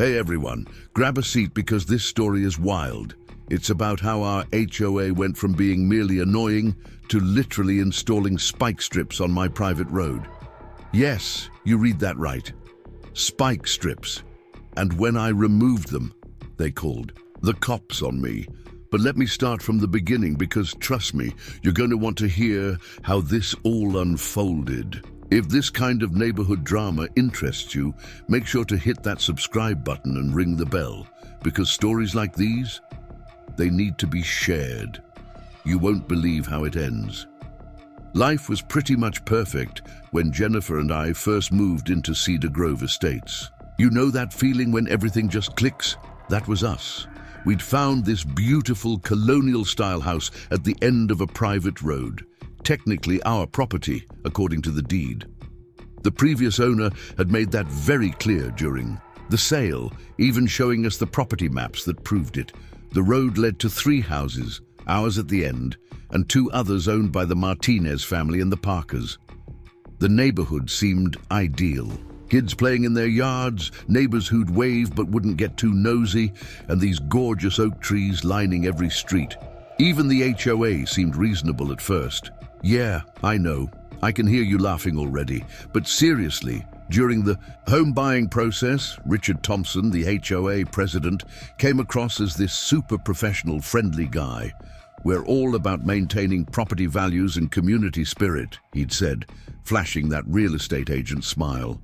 Hey everyone, grab a seat because this story is wild. It's about how our HOA went from being merely annoying to literally installing spike strips on my private road. Yes, you read that right. Spike strips. And when I removed them, they called the cops on me. But let me start from the beginning because, trust me, you're going to want to hear how this all unfolded. If this kind of neighborhood drama interests you, make sure to hit that subscribe button and ring the bell, because stories like these, they need to be shared. You won't believe how it ends. Life was pretty much perfect when Jennifer and I first moved into Cedar Grove Estates. You know that feeling when everything just clicks? That was us. We'd found this beautiful colonial-style house at the end of a private road. Technically our property, according to the deed. The previous owner had made that very clear during the sale, even showing us the property maps that proved it. The road led to 3 houses, ours at the end, and 2 others owned by the Martinez family and the Parkers. The neighborhood seemed ideal. Kids playing in their yards, neighbors who'd wave but wouldn't get too nosy, and these gorgeous oak trees lining every street. Even the HOA seemed reasonable at first. Yeah, I know. I can hear you laughing already. But seriously, during the home buying process, Richard Thompson, the HOA president, came across as this super professional, friendly guy. We're all about maintaining property values and community spirit, he'd said, flashing that real estate agent smile.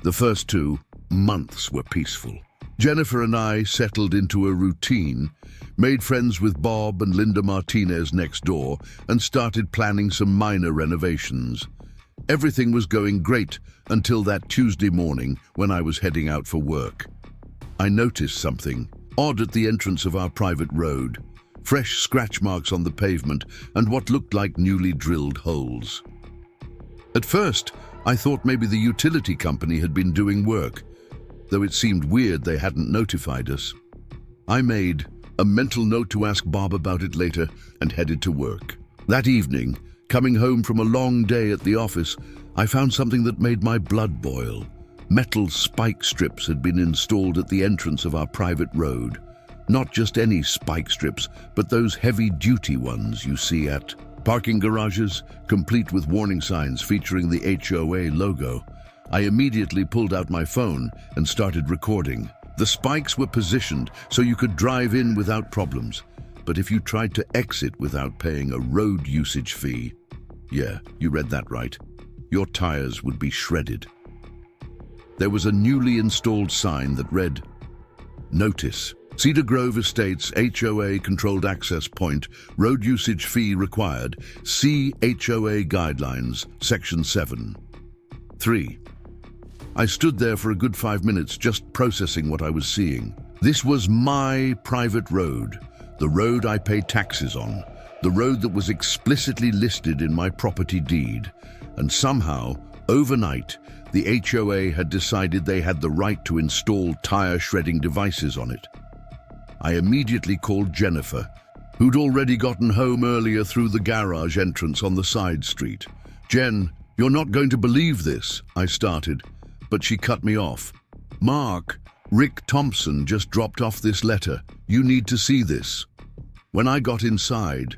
The first 2 months were peaceful. Jennifer and I settled into a routine, made friends with Bob and Linda Martinez next door, and started planning some minor renovations. Everything was going great until that Tuesday morning when I was heading out for work. I noticed something odd at the entrance of our private road. Fresh scratch marks on the pavement and what looked like newly drilled holes. At first, I thought maybe the utility company had been doing work, though it seemed weird they hadn't notified us. I made a mental note to ask Bob about it later and headed to work. That evening, coming home from a long day at the office, I found something that made my blood boil. Metal spike strips had been installed at the entrance of our private road. Not just any spike strips, but those heavy-duty ones you see at parking garages, complete with warning signs featuring the HOA logo. I immediately pulled out my phone and started recording. The spikes were positioned so you could drive in without problems, but if you tried to exit without paying a road usage fee, yeah, you read that right, your tires would be shredded. There was a newly installed sign that read, "Notice, Cedar Grove Estates HOA controlled access point, road usage fee required, see HOA guidelines, section 7. 3. I stood there for a good 5 minutes just processing what I was seeing. This was my private road, the road I pay taxes on, the road that was explicitly listed in my property deed, and somehow, overnight, the HOA had decided they had the right to install tire shredding devices on it. I immediately called Jennifer, who'd already gotten home earlier through the garage entrance on the side street. "Jen, you're not going to believe this," I started, but she cut me off. "Mark, Rick Thompson just dropped off this letter. You need to see this." When I got inside,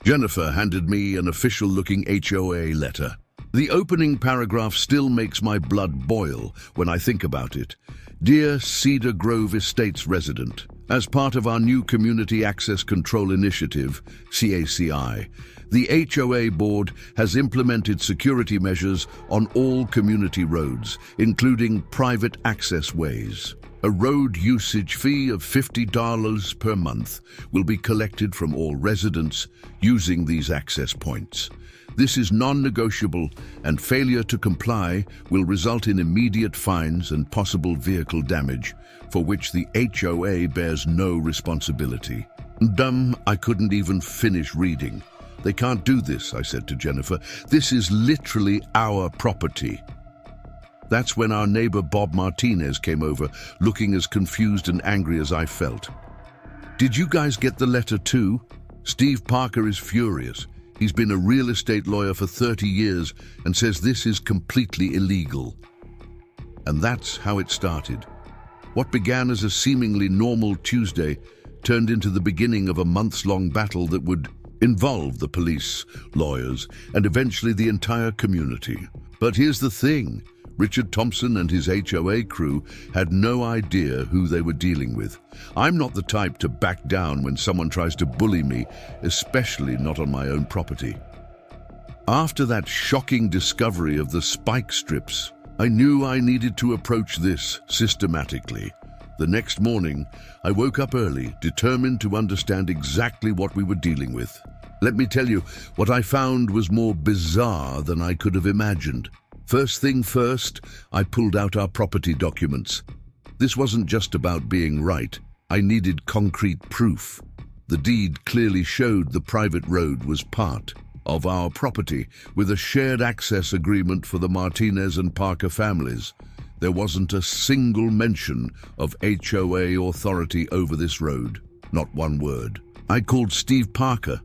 Jennifer handed me an official-looking HOA letter. The opening paragraph still makes my blood boil when I think about it. "Dear Cedar Grove Estates resident, as part of our new Community Access Control Initiative, CACI, the HOA board has implemented security measures on all community roads, including private access ways. A road usage fee of $50 per month will be collected from all residents using these access points. This is non-negotiable, and failure to comply will result in immediate fines and possible vehicle damage, for which the HOA bears no responsibility." I couldn't even finish reading. "They can't do this," I said to Jennifer. "This is literally our property." That's when our neighbor Bob Martinez came over, looking as confused and angry as I felt. "Did you guys get the letter too? Steve Parker is furious. He's been a real estate lawyer for 30 years and says this is completely illegal." And that's how it started. What began as a seemingly normal Tuesday turned into the beginning of a months-long battle that would involve the police, lawyers, and eventually the entire community. But here's the thing. Richard Thompson and his HOA crew had no idea who they were dealing with. I'm not the type to back down when someone tries to bully me, especially not on my own property. After that shocking discovery of the spike strips, I knew I needed to approach this systematically. The next morning, I woke up early, determined to understand exactly what we were dealing with. Let me tell you, what I found was more bizarre than I could have imagined. First thing first, I pulled out our property documents. This wasn't just about being right. I needed concrete proof. The deed clearly showed the private road was part of our property, with a shared access agreement for the Martinez and Parker families. There wasn't a single mention of HOA authority over this road. Not one word. I called Steve Parker,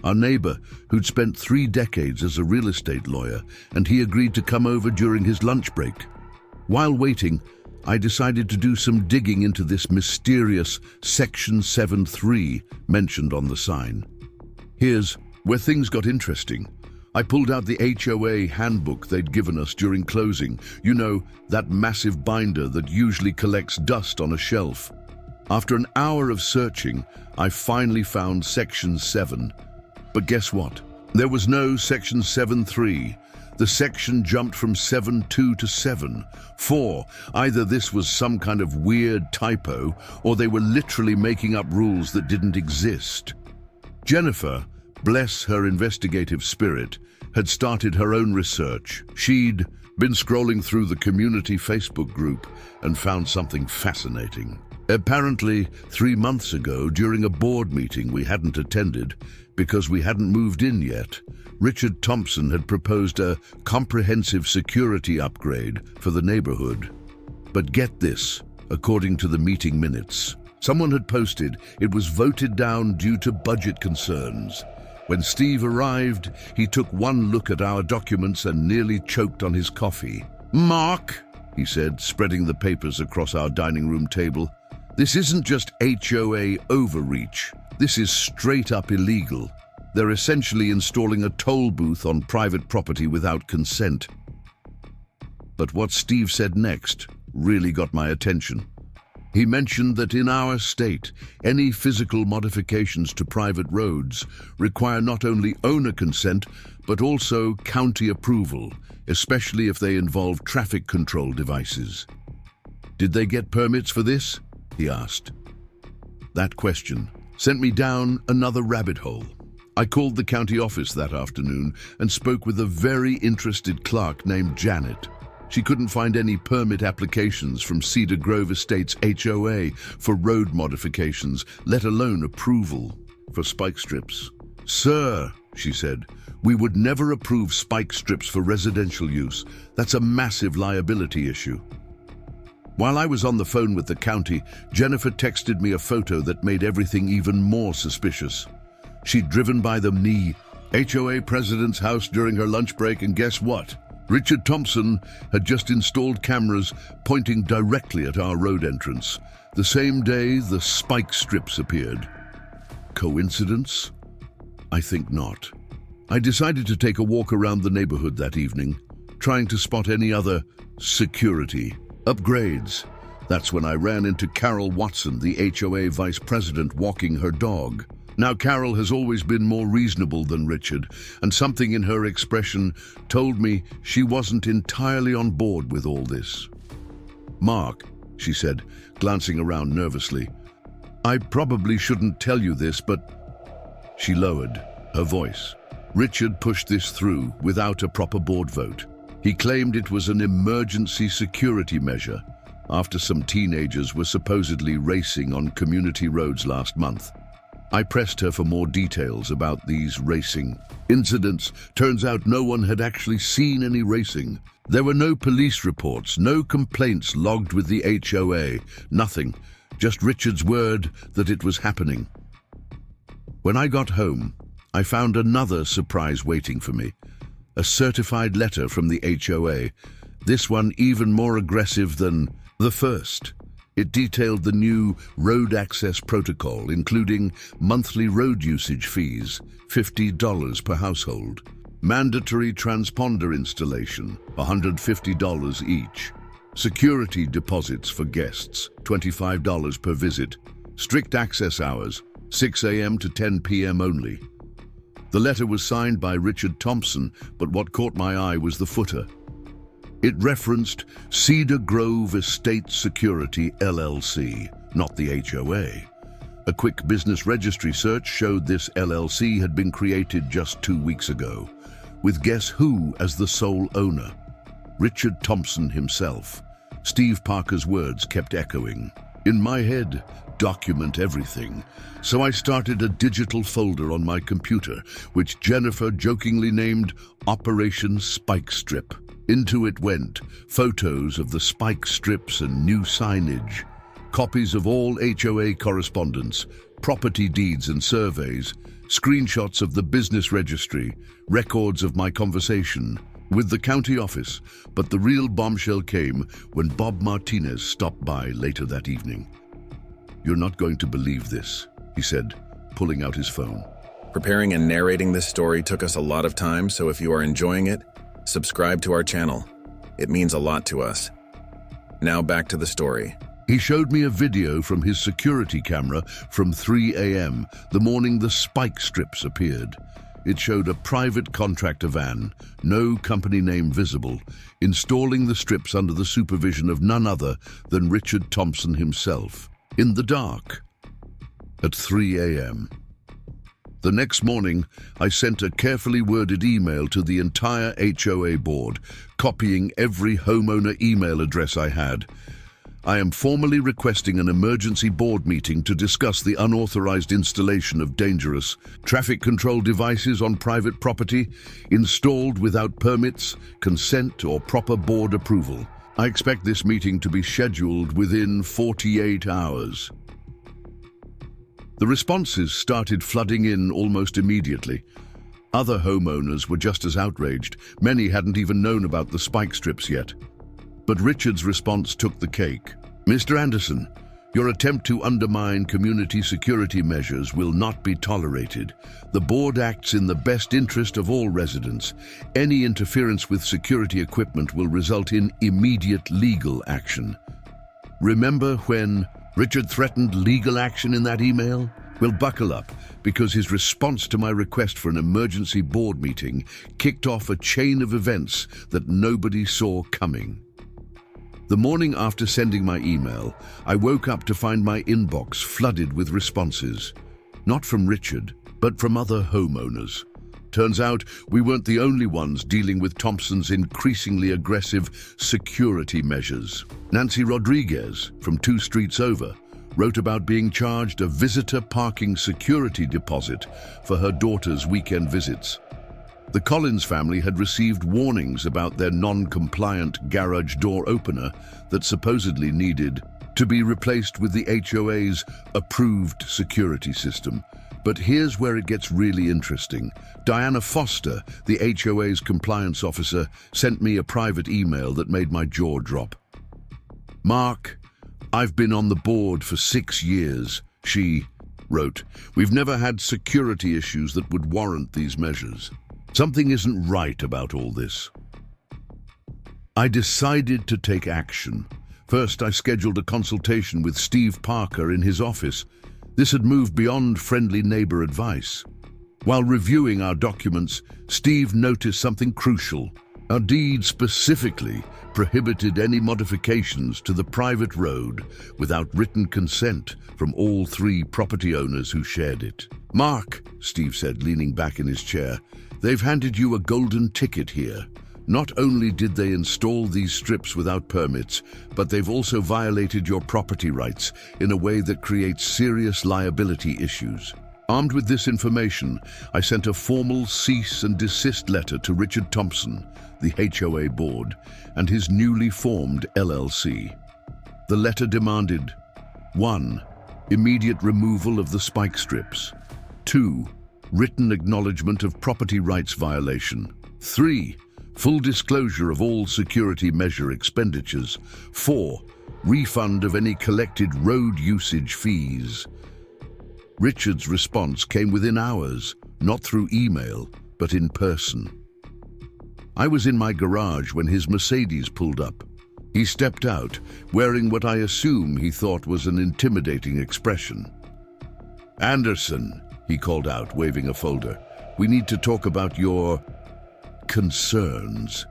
our neighbor, who'd spent 3 decades as a real estate lawyer, and he agreed to come over during his lunch break. While waiting, I decided to do some digging into this mysterious Section 7.3 mentioned on the sign. Here's where things got interesting. I pulled out the HOA handbook they'd given us during closing. You know, that massive binder that usually collects dust on a shelf. After an hour of searching, I finally found Section 7. But guess what? There was no Section 7.3. The section jumped from 7.2 to 7.4. Either this was some kind of weird typo, or they were literally making up rules that didn't exist. Jennifer, bless her investigative spirit, had started her own research. She'd been scrolling through the community Facebook group and found something fascinating. Apparently, 3 months ago, during a board meeting we hadn't attended because we hadn't moved in yet, Richard Thompson had proposed a comprehensive security upgrade for the neighborhood. But get this, according to the meeting minutes, someone had posted it was voted down due to budget concerns. When Steve arrived, he took one look at our documents and nearly choked on his coffee. "Mark," he said, spreading the papers across our dining room table, "this isn't just HOA overreach. This is straight up illegal. They're essentially installing a toll booth on private property without consent." But what Steve said next really got my attention. He mentioned that in our state, any physical modifications to private roads require not only owner consent, but also county approval, especially if they involve traffic control devices. "Did they get permits for this?" he asked. That question sent me down another rabbit hole. I called the county office that afternoon and spoke with a very interested clerk named Janet. She couldn't find any permit applications from Cedar Grove Estates HOA for road modifications, let alone approval for spike strips. "Sir," she said, "we would never approve spike strips for residential use. That's a massive liability issue." While I was on the phone with the county, Jennifer texted me a photo that made everything even more suspicious. She'd driven by the HOA president's house during her lunch break, and guess what? Richard Thompson had just installed cameras pointing directly at our road entrance. The same day, the spike strips appeared. Coincidence? I think not. I decided to take a walk around the neighborhood that evening, trying to spot any other security upgrades. That's when I ran into Carol Watson, the HOA vice president, walking her dog. Now, Carol has always been more reasonable than Richard, and something in her expression told me she wasn't entirely on board with all this. "Mark," she said, glancing around nervously, "I probably shouldn't tell you this, but..." She lowered her voice. "Richard pushed this through without a proper board vote. He claimed it was an emergency security measure after some teenagers were supposedly racing on community roads last month." I pressed her for more details about these racing incidents. Turns out no one had actually seen any racing. There were no police reports, no complaints logged with the HOA, nothing, just Richard's word that it was happening. When I got home, I found another surprise waiting for me. A certified letter from the HOA, this one even more aggressive than the first. It detailed the new road access protocol, including monthly road usage fees, $50 per household, mandatory transponder installation, $150 each, security deposits for guests, $25 per visit, strict access hours, 6 a.m. to 10 p.m. only. The letter was signed by Richard Thompson, but what caught my eye was the footer. It referenced Cedar Grove Estates Security, LLC, not the HOA. A quick business registry search showed this LLC had been created just 2 weeks ago, with guess who as the sole owner? Richard Thompson himself. Steve Parker's words kept echoing. In my head, document everything. So I started a digital folder on my computer, which Jennifer jokingly named Operation Spike Strip. Into it went photos of the spike strips and new signage, copies of all HOA correspondence, property deeds and surveys, screenshots of the business registry, records of my conversation with the county office. But the real bombshell came when Bob Martinez stopped by later that evening. "You're not going to believe this," he said, pulling out his phone. Preparing and narrating this story took us a lot of time, so if you are enjoying it, subscribe to our channel. It means a lot to us. Now back to the story. He showed me a video from his security camera from 3 a.m., the morning the spike strips appeared. It showed a private contractor van, no company name visible, installing the strips under the supervision of none other than Richard Thompson himself, in the dark, at 3 a.m. The next morning, I sent a carefully worded email to the entire HOA board, copying every homeowner email address I had. "I am formally requesting an emergency board meeting to discuss the unauthorized installation of dangerous traffic control devices on private property, installed without permits, consent, or proper board approval. I expect this meeting to be scheduled within 48 hours. The responses started flooding in almost immediately. Other homeowners were just as outraged. Many hadn't even known about the spike strips yet. But Richard's response took the cake. "Mr. Anderson, your attempt to undermine community security measures will not be tolerated. The board acts in the best interest of all residents. Any interference with security equipment will result in immediate legal action." Remember when Richard threatened legal action in that email? Well, buckle up, because his response to my request for an emergency board meeting kicked off a chain of events that nobody saw coming. The morning after sending my email, I woke up to find my inbox flooded with responses. Not from Richard, but from other homeowners. Turns out we weren't the only ones dealing with Thompson's increasingly aggressive security measures. Nancy Rodriguez, from 2 streets over, wrote about being charged a visitor parking security deposit for her daughter's weekend visits. The Collins family had received warnings about their non-compliant garage door opener that supposedly needed to be replaced with the HOA's approved security system. But here's where it gets really interesting. Diana Foster, the HOA's compliance officer, sent me a private email that made my jaw drop. "Mark, I've been on the board for 6 years," she wrote. "We've never had security issues that would warrant these measures. Something isn't right about all this." I decided to take action. First, I scheduled a consultation with Steve Parker in his office. This had moved beyond friendly neighbor advice. While reviewing our documents, Steve noticed something crucial. Our deed specifically prohibited any modifications to the private road without written consent from all 3 property owners who shared it. "Mark," Steve said, leaning back in his chair, "they've handed you a golden ticket here. Not only did they install these strips without permits, but they've also violated your property rights in a way that creates serious liability issues." Armed with this information, I sent a formal cease and desist letter to Richard Thompson, the HOA board, and his newly formed LLC. The letter demanded 1. Immediate removal of the spike strips. 2. Written acknowledgement of property rights violation. 3. full disclosure of all security measure expenditures. 4. Refund of any collected road usage fees. Richard's response came within hours, not through email, but in person. I was in my garage when his Mercedes pulled up. He stepped out, wearing what I assume he thought was an intimidating expression. "Anderson," he called out, waving a folder. "We need to talk about your concerns."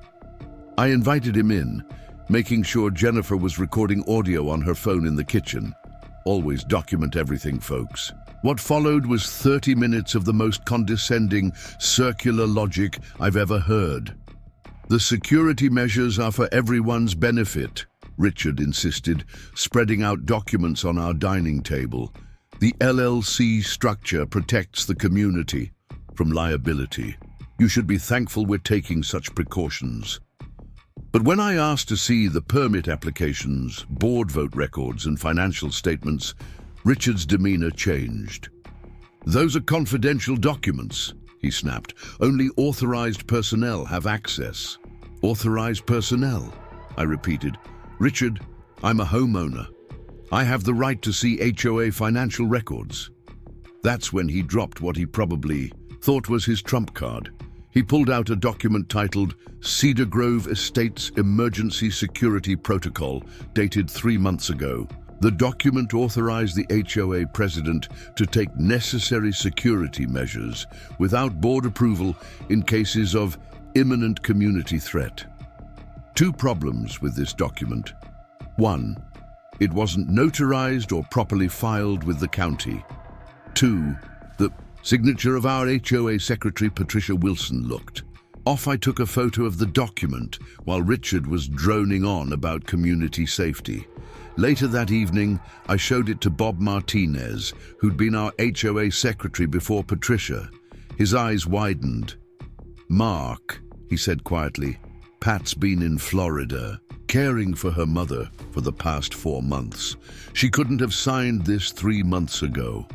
I invited him in, making sure Jennifer was recording audio on her phone in the kitchen. Always document everything, folks. What followed was 30 minutes of the most condescending, circular logic I've ever heard. "The security measures are for everyone's benefit," Richard insisted, spreading out documents on our dining table. "The LLC structure protects the community from liability. You should be thankful we're taking such precautions." But when I asked to see the permit applications, board vote records, and financial statements, Richard's demeanor changed. "Those are confidential documents," he snapped. "Only authorized personnel have access." "Authorized personnel?" I repeated. "Richard, I'm a homeowner. I have the right to see HOA financial records." That's when he dropped what he probably thought was his trump card. He pulled out a document titled Cedar Grove Estates Emergency Security Protocol, dated 3 months ago. The document authorized the HOA president to take necessary security measures without board approval in cases of imminent community threat. 2 problems with this document. 1, it wasn't notarized or properly filed with the county. 2, the signature of our HOA secretary, Patricia Wilson, looked off. I took a photo of the document while Richard was droning on about community safety. Later that evening, I showed it to Bob Martinez, who'd been our HOA secretary before Patricia. His eyes widened. "Mark," he said quietly, "Pat's been in Florida, caring for her mother for the past 4 months. She couldn't have signed this 3 months ago."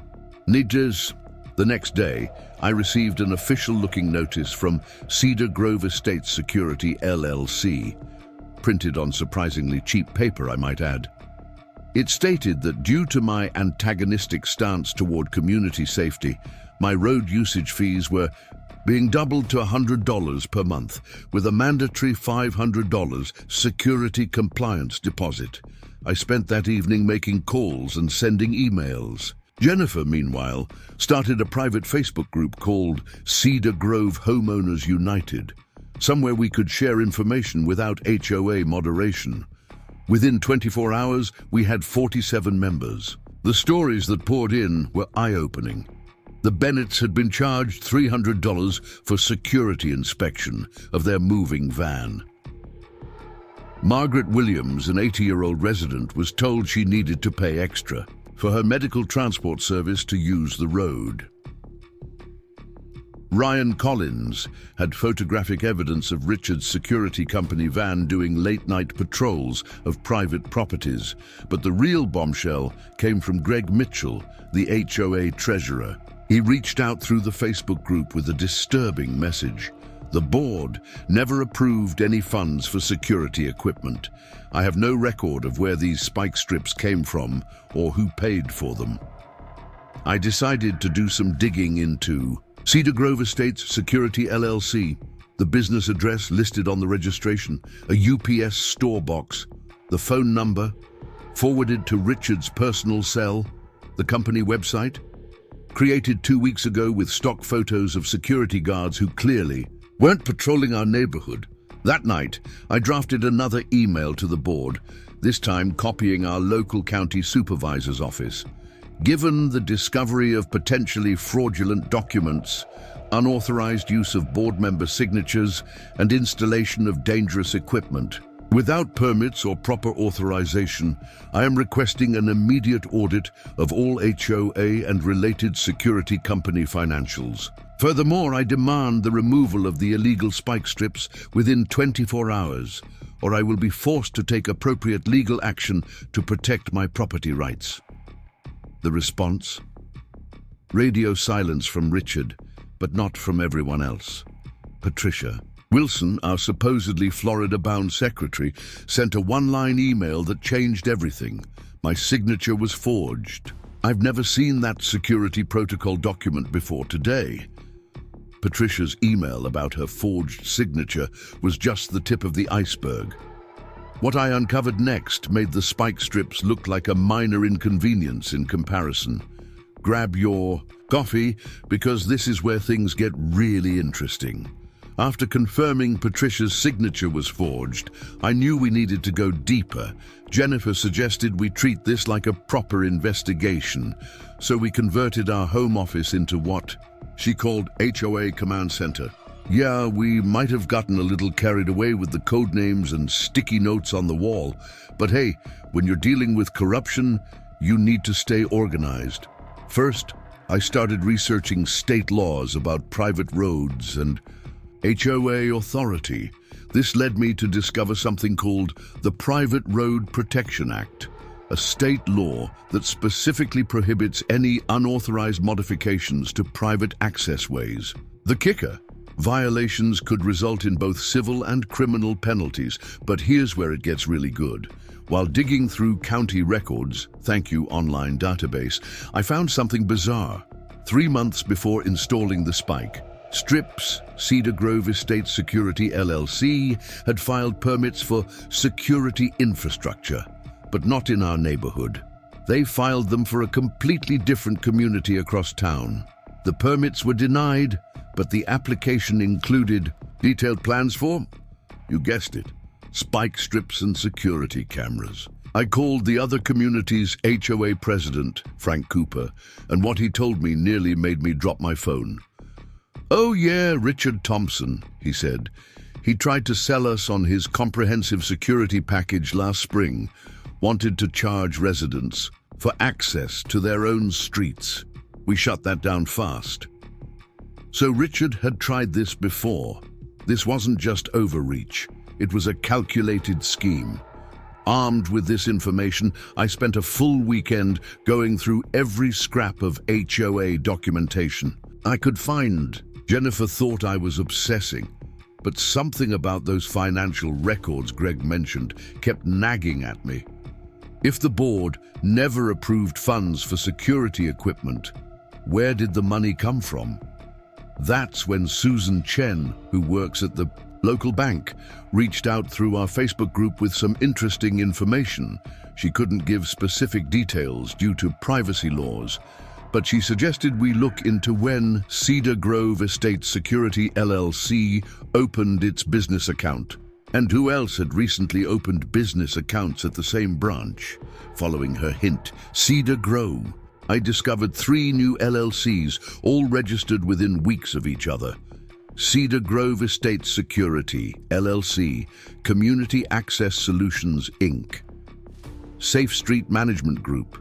Nidjas. The next day, I received an official-looking notice from Cedar Grove Estates Security LLC, printed on surprisingly cheap paper, I might add. It stated that due to my antagonistic stance toward community safety, my road usage fees were being doubled to $100 per month, with a mandatory $500 security compliance deposit. I spent that evening making calls and sending emails. Jennifer, meanwhile, started a private Facebook group called Cedar Grove Homeowners United, somewhere we could share information without HOA moderation. Within 24 hours, we had 47 members. The stories that poured in were eye-opening. The Bennetts had been charged $300 for security inspection of their moving van. Margaret Williams, an 80-year-old resident, was told she needed to pay extra for her medical transport service to use the road. Ryan Collins had photographic evidence of Richard's security company van doing late-night patrols of private properties, but the real bombshell came from Greg Mitchell, the HOA treasurer. He reached out through the Facebook group with a disturbing message. The board never approved any funds for security equipment. I have no record of where these spike strips came from or who paid for them. I decided to do some digging into Cedar Grove Estates Security LLC, the business address listed on the registration, a UPS store box, the phone number, forwarded to Richard's personal cell, the company website, created 2 weeks ago with stock photos of security guards who clearly weren't patrolling our neighborhood. That night, I drafted another email to the board, this time copying our local county supervisor's office. Given the discovery of potentially fraudulent documents, unauthorized use of board member signatures, and installation of dangerous equipment, without permits or proper authorization, I am requesting an immediate audit of all HOA and related security company financials. Furthermore, I demand the removal of the illegal spike strips within 24 hours, or I will be forced to take appropriate legal action to protect my property rights. The response? Radio silence from Richard, but not from everyone else. Patricia. Wilson, our supposedly Florida-bound secretary, sent a one-line email that changed everything. My signature was forged. I've never seen that security protocol document before today. Patricia's email about her forged signature was just the tip of the iceberg. What I uncovered next made the spike strips look like a minor inconvenience in comparison. Grab your coffee, because this is where things get really interesting. After confirming Patricia's signature was forged, I knew we needed to go deeper. Jennifer suggested we treat this like a proper investigation, so we converted our home office into what she called HOA Command Center. Yeah, we might have gotten a little carried away with the code names and sticky notes on the wall, but hey, when you're dealing with corruption, you need to stay organized. First, I started researching state laws about private roads and HOA authority. This led me to discover something called the Private Road Protection Act, a state law that specifically prohibits any unauthorized modifications to private access ways. The kicker: violations could result in both civil and criminal penalties, but here's where it gets really good. While digging through county records, thank you online database, I found something bizarre. 3 months before installing the spike, Strips, Cedar Grove Estates Security LLC, had filed permits for security infrastructure, but not in our neighborhood. They filed them for a completely different community across town. The permits were denied, but the application included detailed plans for, you guessed it, spike strips and security cameras. I called the other community's HOA president, Frank Cooper, and what he told me nearly made me drop my phone. "Oh yeah, Richard Thompson," he said. "He tried to sell us on his comprehensive security package last spring, wanted to charge residents for access to their own streets. We shut that down fast." So Richard had tried this before. This wasn't just overreach. It was a calculated scheme. Armed with this information, I spent a full weekend going through every scrap of HOA documentation I could find. Jennifer thought I was obsessing, but something about those financial records Greg mentioned kept nagging at me. If the board never approved funds for security equipment, where did the money come from? That's when Susan Chen, who works at the local bank, reached out through our Facebook group with some interesting information. She couldn't give specific details due to privacy laws, but she suggested we look into when Cedar Grove Estates Security LLC opened its business account, and who else had recently opened business accounts at the same branch. Following her hint, Cedar Grove, I discovered 3 new LLCs, all registered within weeks of each other. Cedar Grove Estates Security LLC, Community Access Solutions Inc., Safe Street Management Group.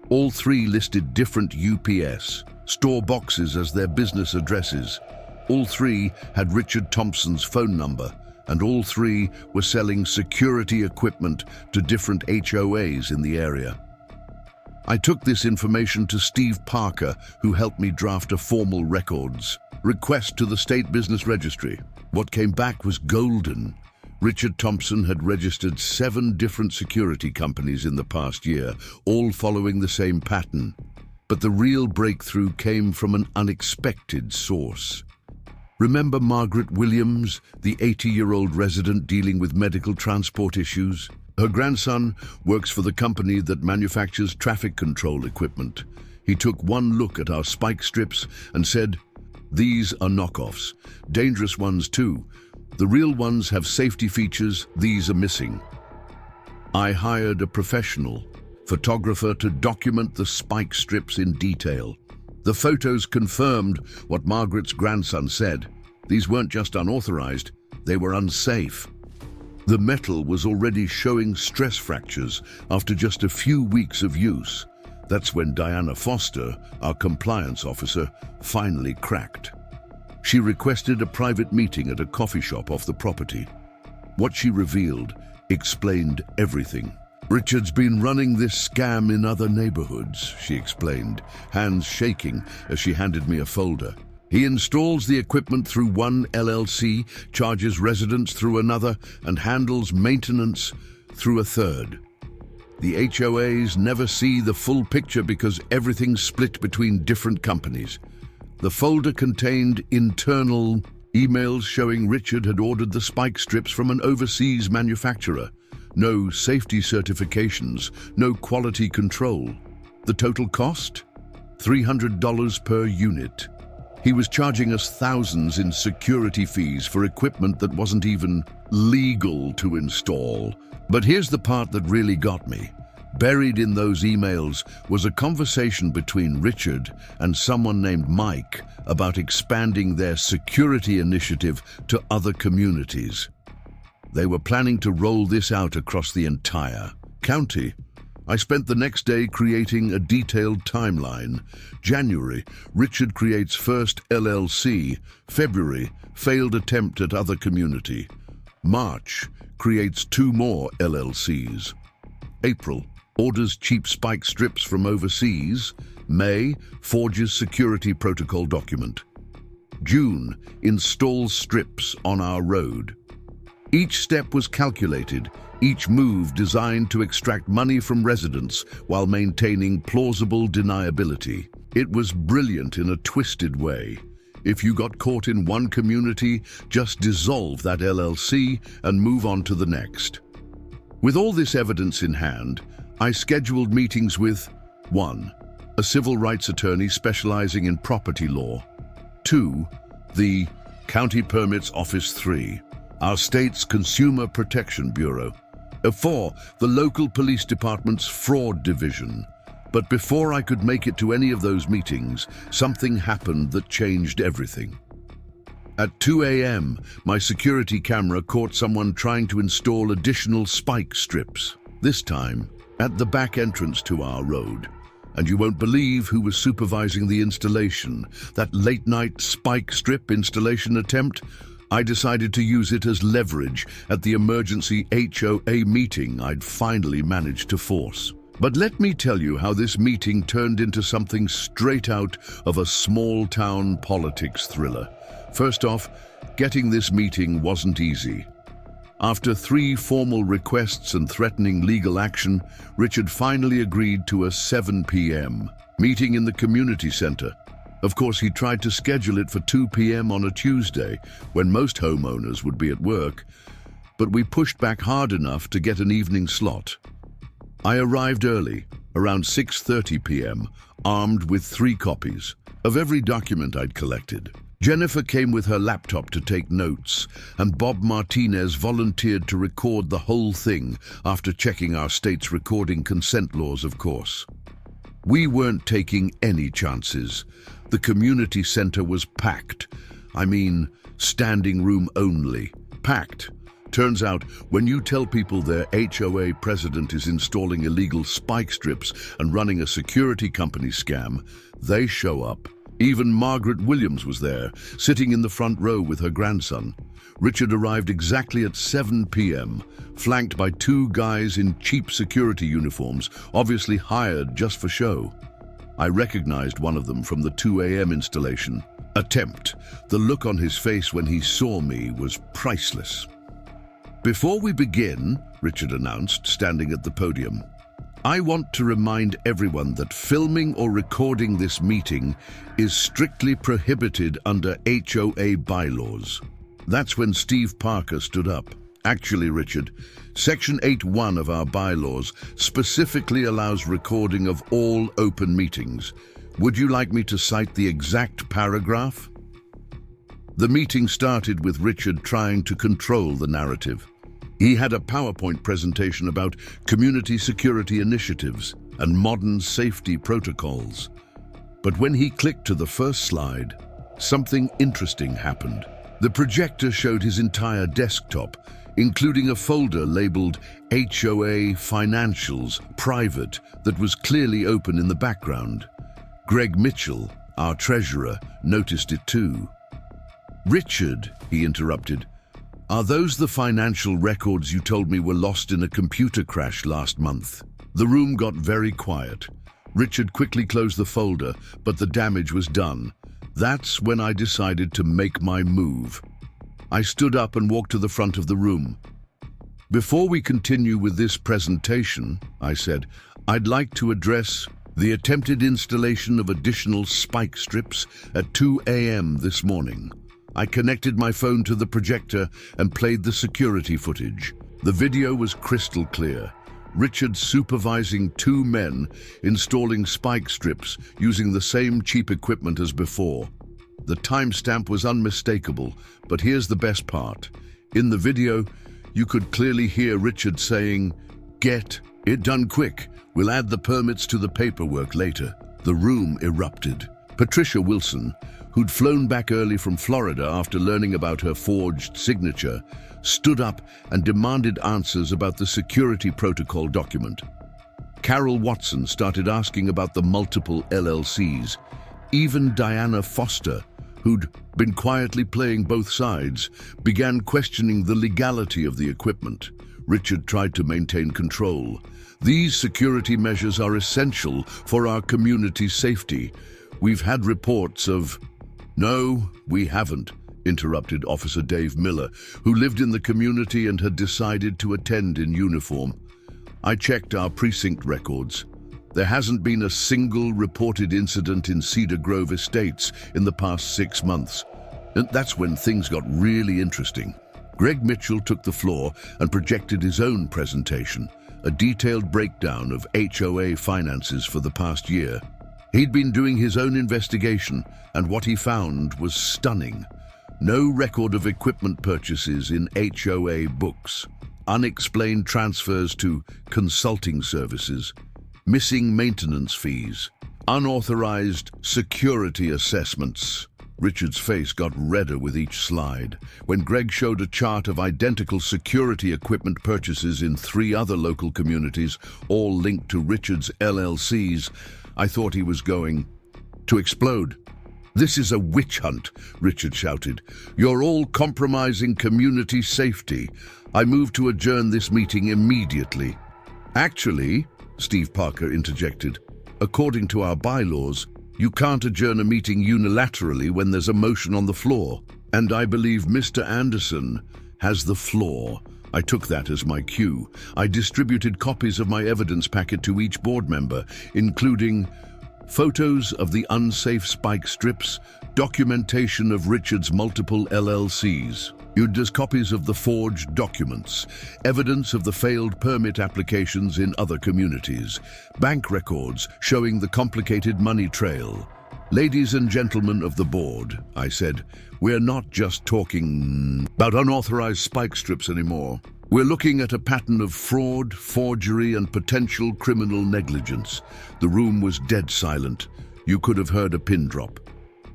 All 3 listed different UPS store boxes as their business addresses. All 3 had Richard Thompson's phone number, and all 3 were selling security equipment to different HOAs in the area. I took this information to Steve Parker, who helped me draft a formal records request to the State Business Registry. What came back was golden. Richard Thompson had registered 7 different security companies in the past year, all following the same pattern. But the real breakthrough came from an unexpected source. Remember Margaret Williams, the 80-year-old resident dealing with medical transport issues? Her grandson works for the company that manufactures traffic control equipment. He took one look at our spike strips and said, "These are knockoffs, dangerous ones too. The real ones have safety features, these are missing." I hired a professional photographer to document the spike strips in detail. The photos confirmed what Margaret's grandson said. These weren't just unauthorized, they were unsafe. The metal was already showing stress fractures after just a few weeks of use. That's when Diana Foster, our compliance officer, finally cracked. She requested a private meeting at a coffee shop off the property. What she revealed explained everything. "Richard's been running this scam in other neighborhoods," she explained, hands shaking as she handed me a folder. He installs the equipment through one LLC, charges residents through another, and handles maintenance through a third. The HOAs never see the full picture because everything's split between different companies. The folder contained internal emails showing Richard had ordered the spike strips from an overseas manufacturer. No safety certifications, no quality control. The total cost? $300 per unit. He was charging us thousands in security fees for equipment that wasn't even legal to install. But here's the part that really got me. Buried in those emails was a conversation between Richard and someone named Mike about expanding their security initiative to other communities. They were planning to roll this out across the entire county. I spent the next day creating a detailed timeline. January, Richard creates first LLC. February, failed attempt at other community. March, creates 2 more LLCs. April, orders cheap spike strips from overseas. May, forges security protocol document. June, installs strips on our road. Each step was calculated, each move designed to extract money from residents while maintaining plausible deniability. It was brilliant in a twisted way. If you got caught in one community, just dissolve that LLC and move on to the next. With all this evidence in hand, I scheduled meetings with 1. A civil rights attorney specializing in property law. 2. The County Permits Office 3, our state's Consumer Protection Bureau. 4. The local police department's fraud division. But before I could make it to any of those meetings, something happened that changed everything. At 2 a.m., my security camera caught someone trying to install additional spike strips, this time at the back entrance to our road. And you won't believe who was supervising the installation. That late-night spike strip installation attempt, I decided to use it as leverage at the emergency HOA meeting I'd finally managed to force. But let me tell you how this meeting turned into something straight out of a small-town politics thriller. First off, getting this meeting wasn't easy. After 3 formal requests and threatening legal action, Richard finally agreed to a 7 p.m. meeting in the community center. Of course, he tried to schedule it for 2 p.m. on a Tuesday, when most homeowners would be at work, but we pushed back hard enough to get an evening slot. I arrived early, around 6:30 p.m., armed with 3 copies of every document I'd collected. Jennifer came with her laptop to take notes, and Bob Martinez volunteered to record the whole thing after checking our state's recording consent laws, of course. We weren't taking any chances. The community center was packed. I mean, standing room only. Packed. Turns out, when you tell people their HOA president is installing illegal spike strips and running a security company scam, they show up. Even Margaret Williams was there, sitting in the front row with her grandson. Richard arrived exactly at 7 p.m., flanked by 2 guys in cheap security uniforms, obviously hired just for show. I recognized one of them from the 2 a.m. installation. Attempt. The look on his face when he saw me was priceless. "Before we begin," Richard announced, standing at the podium, "I want to remind everyone that filming or recording this meeting is strictly prohibited under HOA bylaws." That's when Steve Parker stood up. "Actually, Richard, Section 8.1 of our bylaws specifically allows recording of all open meetings. Would you like me to cite the exact paragraph?" The meeting started with Richard trying to control the narrative. He had a PowerPoint presentation about community security initiatives and modern safety protocols. But when he clicked to the first slide, something interesting happened. The projector showed his entire desktop, including a folder labeled HOA Financials Private that was clearly open in the background. Greg Mitchell, our treasurer, noticed it too. "Richard," he interrupted, "are those the financial records you told me were lost in a computer crash last month?" The room got very quiet. Richard quickly closed the folder, but the damage was done. That's when I decided to make my move. I stood up and walked to the front of the room. "Before we continue with this presentation," I said, "I'd like to address the attempted installation of additional spike strips at 2 a.m. this morning." I connected my phone to the projector and played the security footage. The video was crystal clear. Richard supervising 2 men installing spike strips using the same cheap equipment as before. The timestamp was unmistakable, but here's the best part. In the video, you could clearly hear Richard saying, "Get it done quick. We'll add the permits to the paperwork later." The room erupted. Patricia Wilson, who'd flown back early from Florida after learning about her forged signature, stood up and demanded answers about the security protocol document. Carol Watson started asking about the multiple LLCs. Even Diana Foster, who'd been quietly playing both sides, began questioning the legality of the equipment. Richard tried to maintain control. "These security measures are essential for our community's safety. We've had reports of—" "No, we haven't," interrupted Officer Dave Miller, who lived in the community and had decided to attend in uniform. "I checked our precinct records. There hasn't been a single reported incident in Cedar Grove Estates in the past 6 months." And that's when things got really interesting. Greg Mitchell took the floor and projected his own presentation, a detailed breakdown of HOA finances for the past year. He'd been doing his own investigation, and what he found was stunning. No record of equipment purchases in HOA books, unexplained transfers to consulting services, missing maintenance fees, unauthorized security assessments. Richard's face got redder with each slide. When Greg showed a chart of identical security equipment purchases in 3 other local communities, all linked to Richard's LLCs, I thought he was going to explode. "This is a witch hunt," Richard shouted. "You're all compromising community safety. I move to adjourn this meeting immediately." "Actually," Steve Parker interjected, "according to our bylaws, you can't adjourn a meeting unilaterally when there's a motion on the floor. And I believe Mr. Anderson has the floor." I took that as my cue. I distributed copies of my evidence packet to each board member, including photos of the unsafe spike strips, documentation of Richard's multiple LLCs, copies of the forged documents, evidence of the failed permit applications in other communities, bank records showing the complicated money trail. "Ladies and gentlemen of the board," I said, "we're not just talking about unauthorized spike strips anymore. We're looking at a pattern of fraud, forgery, and potential criminal negligence." The room was dead silent. You could have heard a pin drop.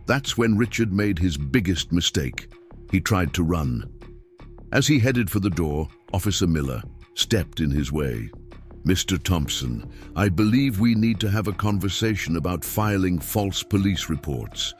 That's when Richard made his biggest mistake. He tried to run. As he headed for the door, Officer Miller stepped in his way. "Mr. Thompson, I believe we need to have a conversation about filing false police reports.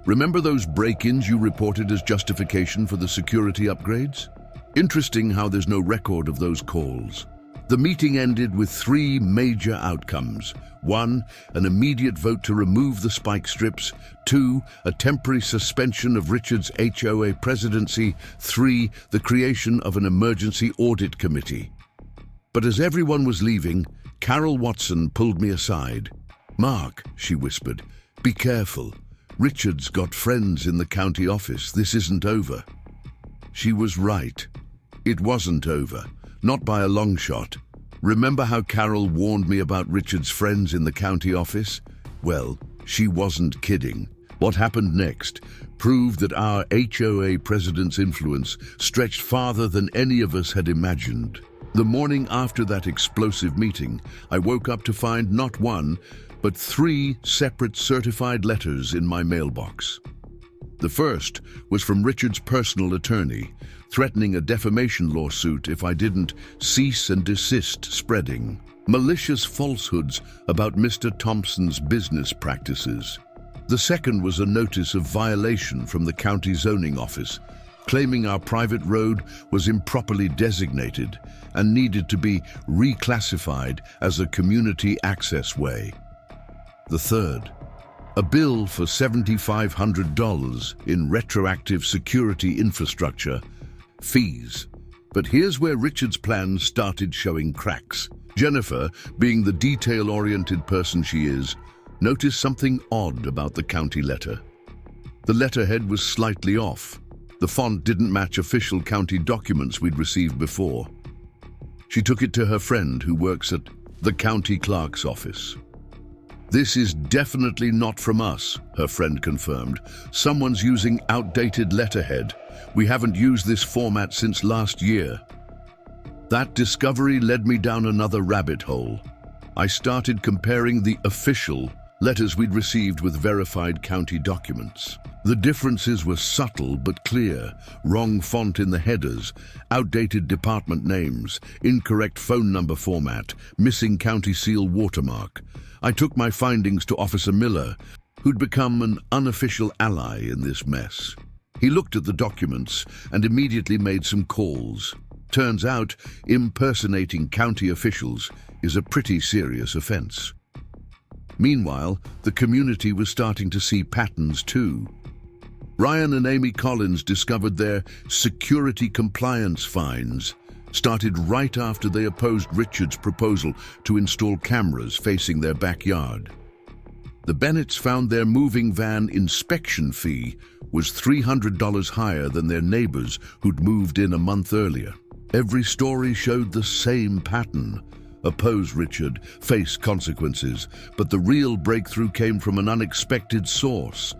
Remember those break-ins you reported as justification for the security upgrades? Interesting how there's no record of those calls." The meeting ended with 3 major outcomes. 1, an immediate vote to remove the spike strips. 2, a temporary suspension of Richard's HOA presidency. 3, the creation of an emergency audit committee. But as everyone was leaving, Carol Watson pulled me aside. "Mark," she whispered, "be careful. Richard's got friends in the county office. This isn't over." She was right. It wasn't over. Not by a long shot. Remember how Carol warned me about Richard's friends in the county office? Well, she wasn't kidding. What happened next proved that our HOA president's influence stretched farther than any of us had imagined. The morning after that explosive meeting, I woke up to find not 1, but 3 separate certified letters in my mailbox. The first was from Richard's personal attorney, threatening a defamation lawsuit if I didn't cease and desist spreading malicious falsehoods about Mr. Thompson's business practices. The second was a notice of violation from the county zoning office, claiming our private road was improperly designated and needed to be reclassified as a community access way. The third A bill for $7,500 in retroactive security infrastructure fees. But here's where Richard's plan started showing cracks. Jennifer, being the detail-oriented person she is, noticed something odd about the county letter. The letterhead was slightly off. The font didn't match official county documents we'd received before. She took it to her friend who works at the county clerk's office. "This is definitely not from us," her friend confirmed. "Someone's using outdated letterhead. We haven't used this format since last year." That discovery led me down another rabbit hole. I started comparing the official letters we'd received with verified county documents. The differences were subtle but clear. Wrong font in the headers, outdated department names, incorrect phone number format, missing county seal watermark. I took my findings to Officer Miller, who'd become an unofficial ally in this mess. He looked at the documents and immediately made some calls. Turns out, impersonating county officials is a pretty serious offense. Meanwhile, the community was starting to see patterns too. Ryan and Amy Collins discovered their security compliance fines started right after they opposed Richard's proposal to install cameras facing their backyard. The Bennetts found their moving van inspection fee was $300 higher than their neighbors who'd moved in a month earlier. Every story showed the same pattern. Oppose Richard, face consequences, but the real breakthrough came from an unexpected source.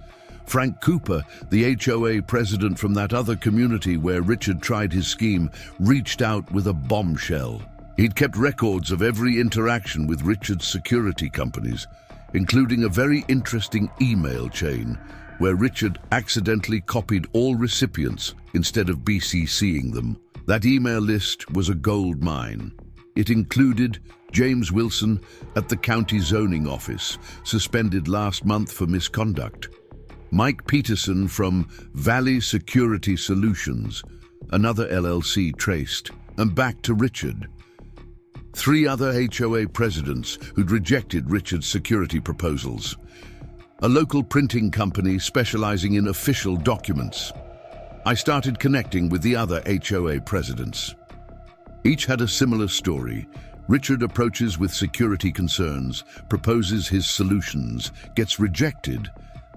Frank Cooper, the HOA president from that other community where Richard tried his scheme, reached out with a bombshell. He'd kept records of every interaction with Richard's security companies, including a very interesting email chain where Richard accidentally copied all recipients instead of BCCing them. That email list was a gold mine. It included James Wilson at the county zoning office, suspended last month for misconduct. Mike Peterson from Valley Security Solutions, another LLC traced, and back to Richard. 3 other HOA presidents who'd rejected Richard's security proposals. A local printing company specializing in official documents. I started connecting with the other HOA presidents. Each had a similar story. Richard approaches with security concerns, proposes his solutions, gets rejected,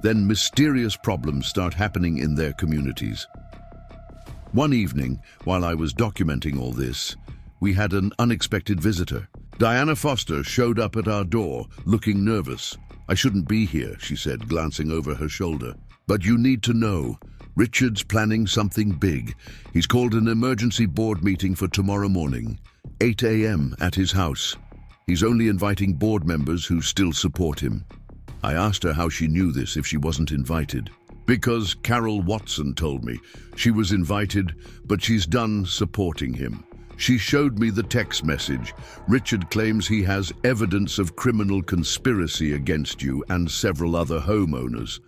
then mysterious problems start happening in their communities. One evening, while I was documenting all this, we had an unexpected visitor. Diana Foster showed up at our door, looking nervous. "I shouldn't be here," she said, glancing over her shoulder. "But you need to know. Richard's planning something big. He's called an emergency board meeting for tomorrow morning, 8 a.m. at his house. He's only inviting board members who still support him." I asked her how she knew this if she wasn't invited. "Because Carol Watson told me. She was invited, but she's done supporting him. She showed me the text message. Richard claims he has evidence of criminal conspiracy against you and several other homeowners.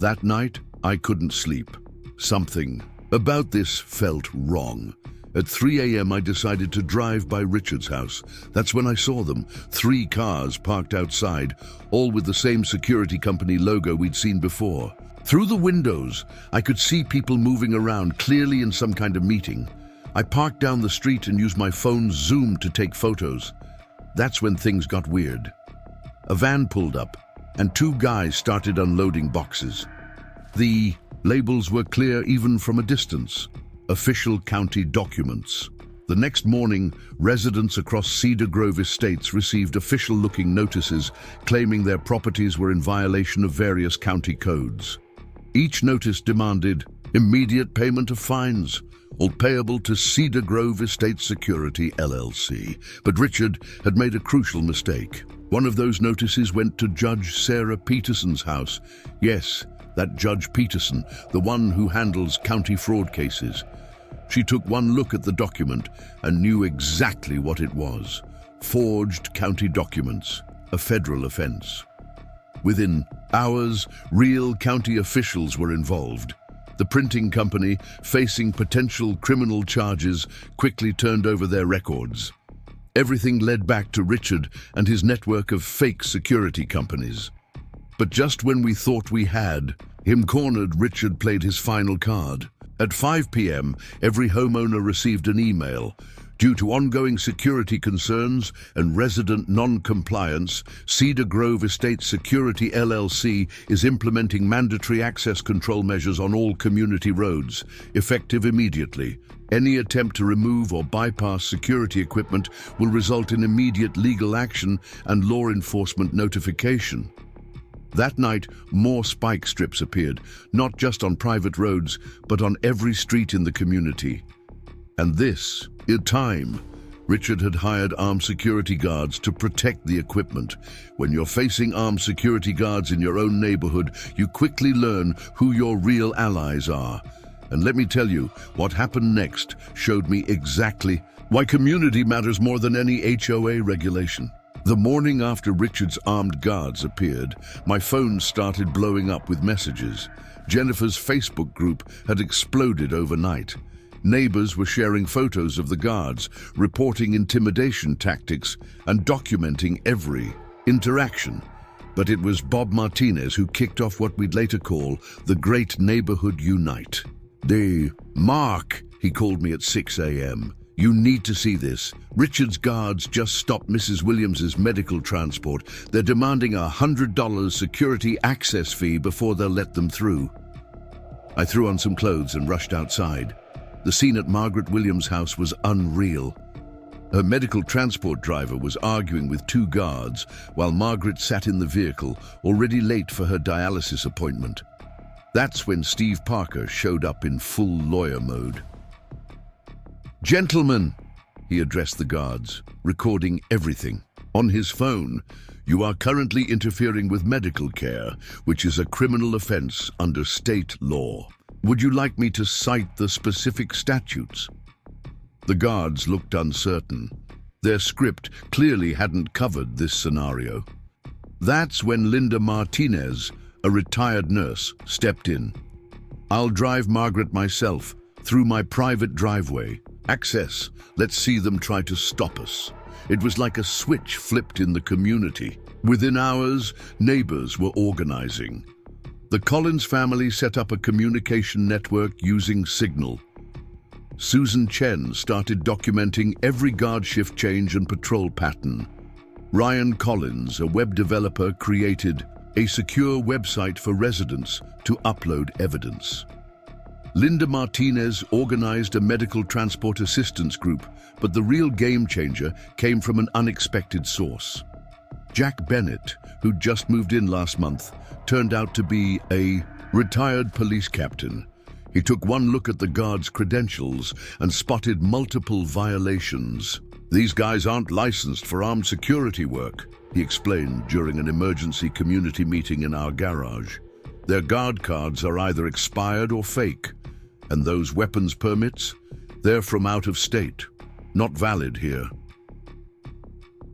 That night, I couldn't sleep. Something about this felt wrong. At 3 a.m. I decided to drive by Richard's house. That's when I saw them, 3 cars parked outside, all with the same security company logo we'd seen before. Through the windows, I could see people moving around, clearly in some kind of meeting. I parked down the street and used my phone's zoom to take photos. That's when things got weird. A van pulled up, and 2 guys started unloading boxes. The labels were clear even from a distance. Official county documents. The next morning, residents across Cedar Grove Estates received official-looking notices claiming their properties were in violation of various county codes. Each notice demanded immediate payment of fines, all payable to Cedar Grove Estates Security, LLC. But Richard had made a crucial mistake. One of those notices went to Judge Sarah Peterson's house. Yes, that Judge Peterson, the one who handles county fraud cases. She took one look at the document and knew exactly what it was. Forged county documents, a federal offense. Within hours, real county officials were involved. The printing company, facing potential criminal charges, quickly turned over their records. Everything led back to Richard and his network of fake security companies. But just when we thought we had him cornered, Richard played his final card. At 5 p.m., every homeowner received an email. Due to ongoing security concerns and resident non-compliance, Cedar Grove Estates Security LLC is implementing mandatory access control measures on all community roads, effective immediately. Any attempt to remove or bypass security equipment will result in immediate legal action and law enforcement notification. That night, more spike strips appeared, not just on private roads, but on every street in the community. And this, in time, Richard had hired armed security guards to protect the equipment. When you're facing armed security guards in your own neighborhood, you quickly learn who your real allies are. And let me tell you, what happened next showed me exactly why community matters more than any HOA regulation. The morning after Richard's armed guards appeared, my phone started blowing up with messages. Jennifer's Facebook group had exploded overnight. Neighbors were sharing photos of the guards, reporting intimidation tactics, and documenting every interaction. But it was Bob Martinez who kicked off what we'd later call the Great Neighborhood Unite. Mark, he called me at 6 a.m. You need to see this. Richard's guards just stopped Mrs. Williams's medical transport. They're demanding a $100 security access fee before they'll let them through. I threw on some clothes and rushed outside. The scene at Margaret Williams' house was unreal. Her medical transport driver was arguing with two guards while Margaret sat in the vehicle, already late for her dialysis appointment. That's when Steve Parker showed up in full lawyer mode. "Gentlemen," he addressed the guards, recording everything. On his phone, "You are currently interfering with medical care, which is a criminal offense under state law. Would you like me to cite the specific statutes?" The guards looked uncertain. Their script clearly hadn't covered this scenario. That's when Linda Martinez, a retired nurse, stepped in. "I'll drive Margaret myself, through my private driveway. Access. Let's see them try to stop us." It was like a switch flipped in the community. Within hours, neighbors were organizing. The Collins family set up a communication network using Signal. Susan Chen started documenting every guard shift change and patrol pattern. Ryan Collins, a web developer, created a secure website for residents to upload evidence. Linda Martinez organized a medical transport assistance group, but the real game changer came from an unexpected source. Jack Bennett, who'd just moved in last month, turned out to be a retired police captain. He took one look at the guards' credentials and spotted multiple violations. "These guys aren't licensed for armed security work," he explained during an emergency community meeting in our garage. "Their guard cards are either expired or fake. And those weapons permits, they're from out of state, not valid here."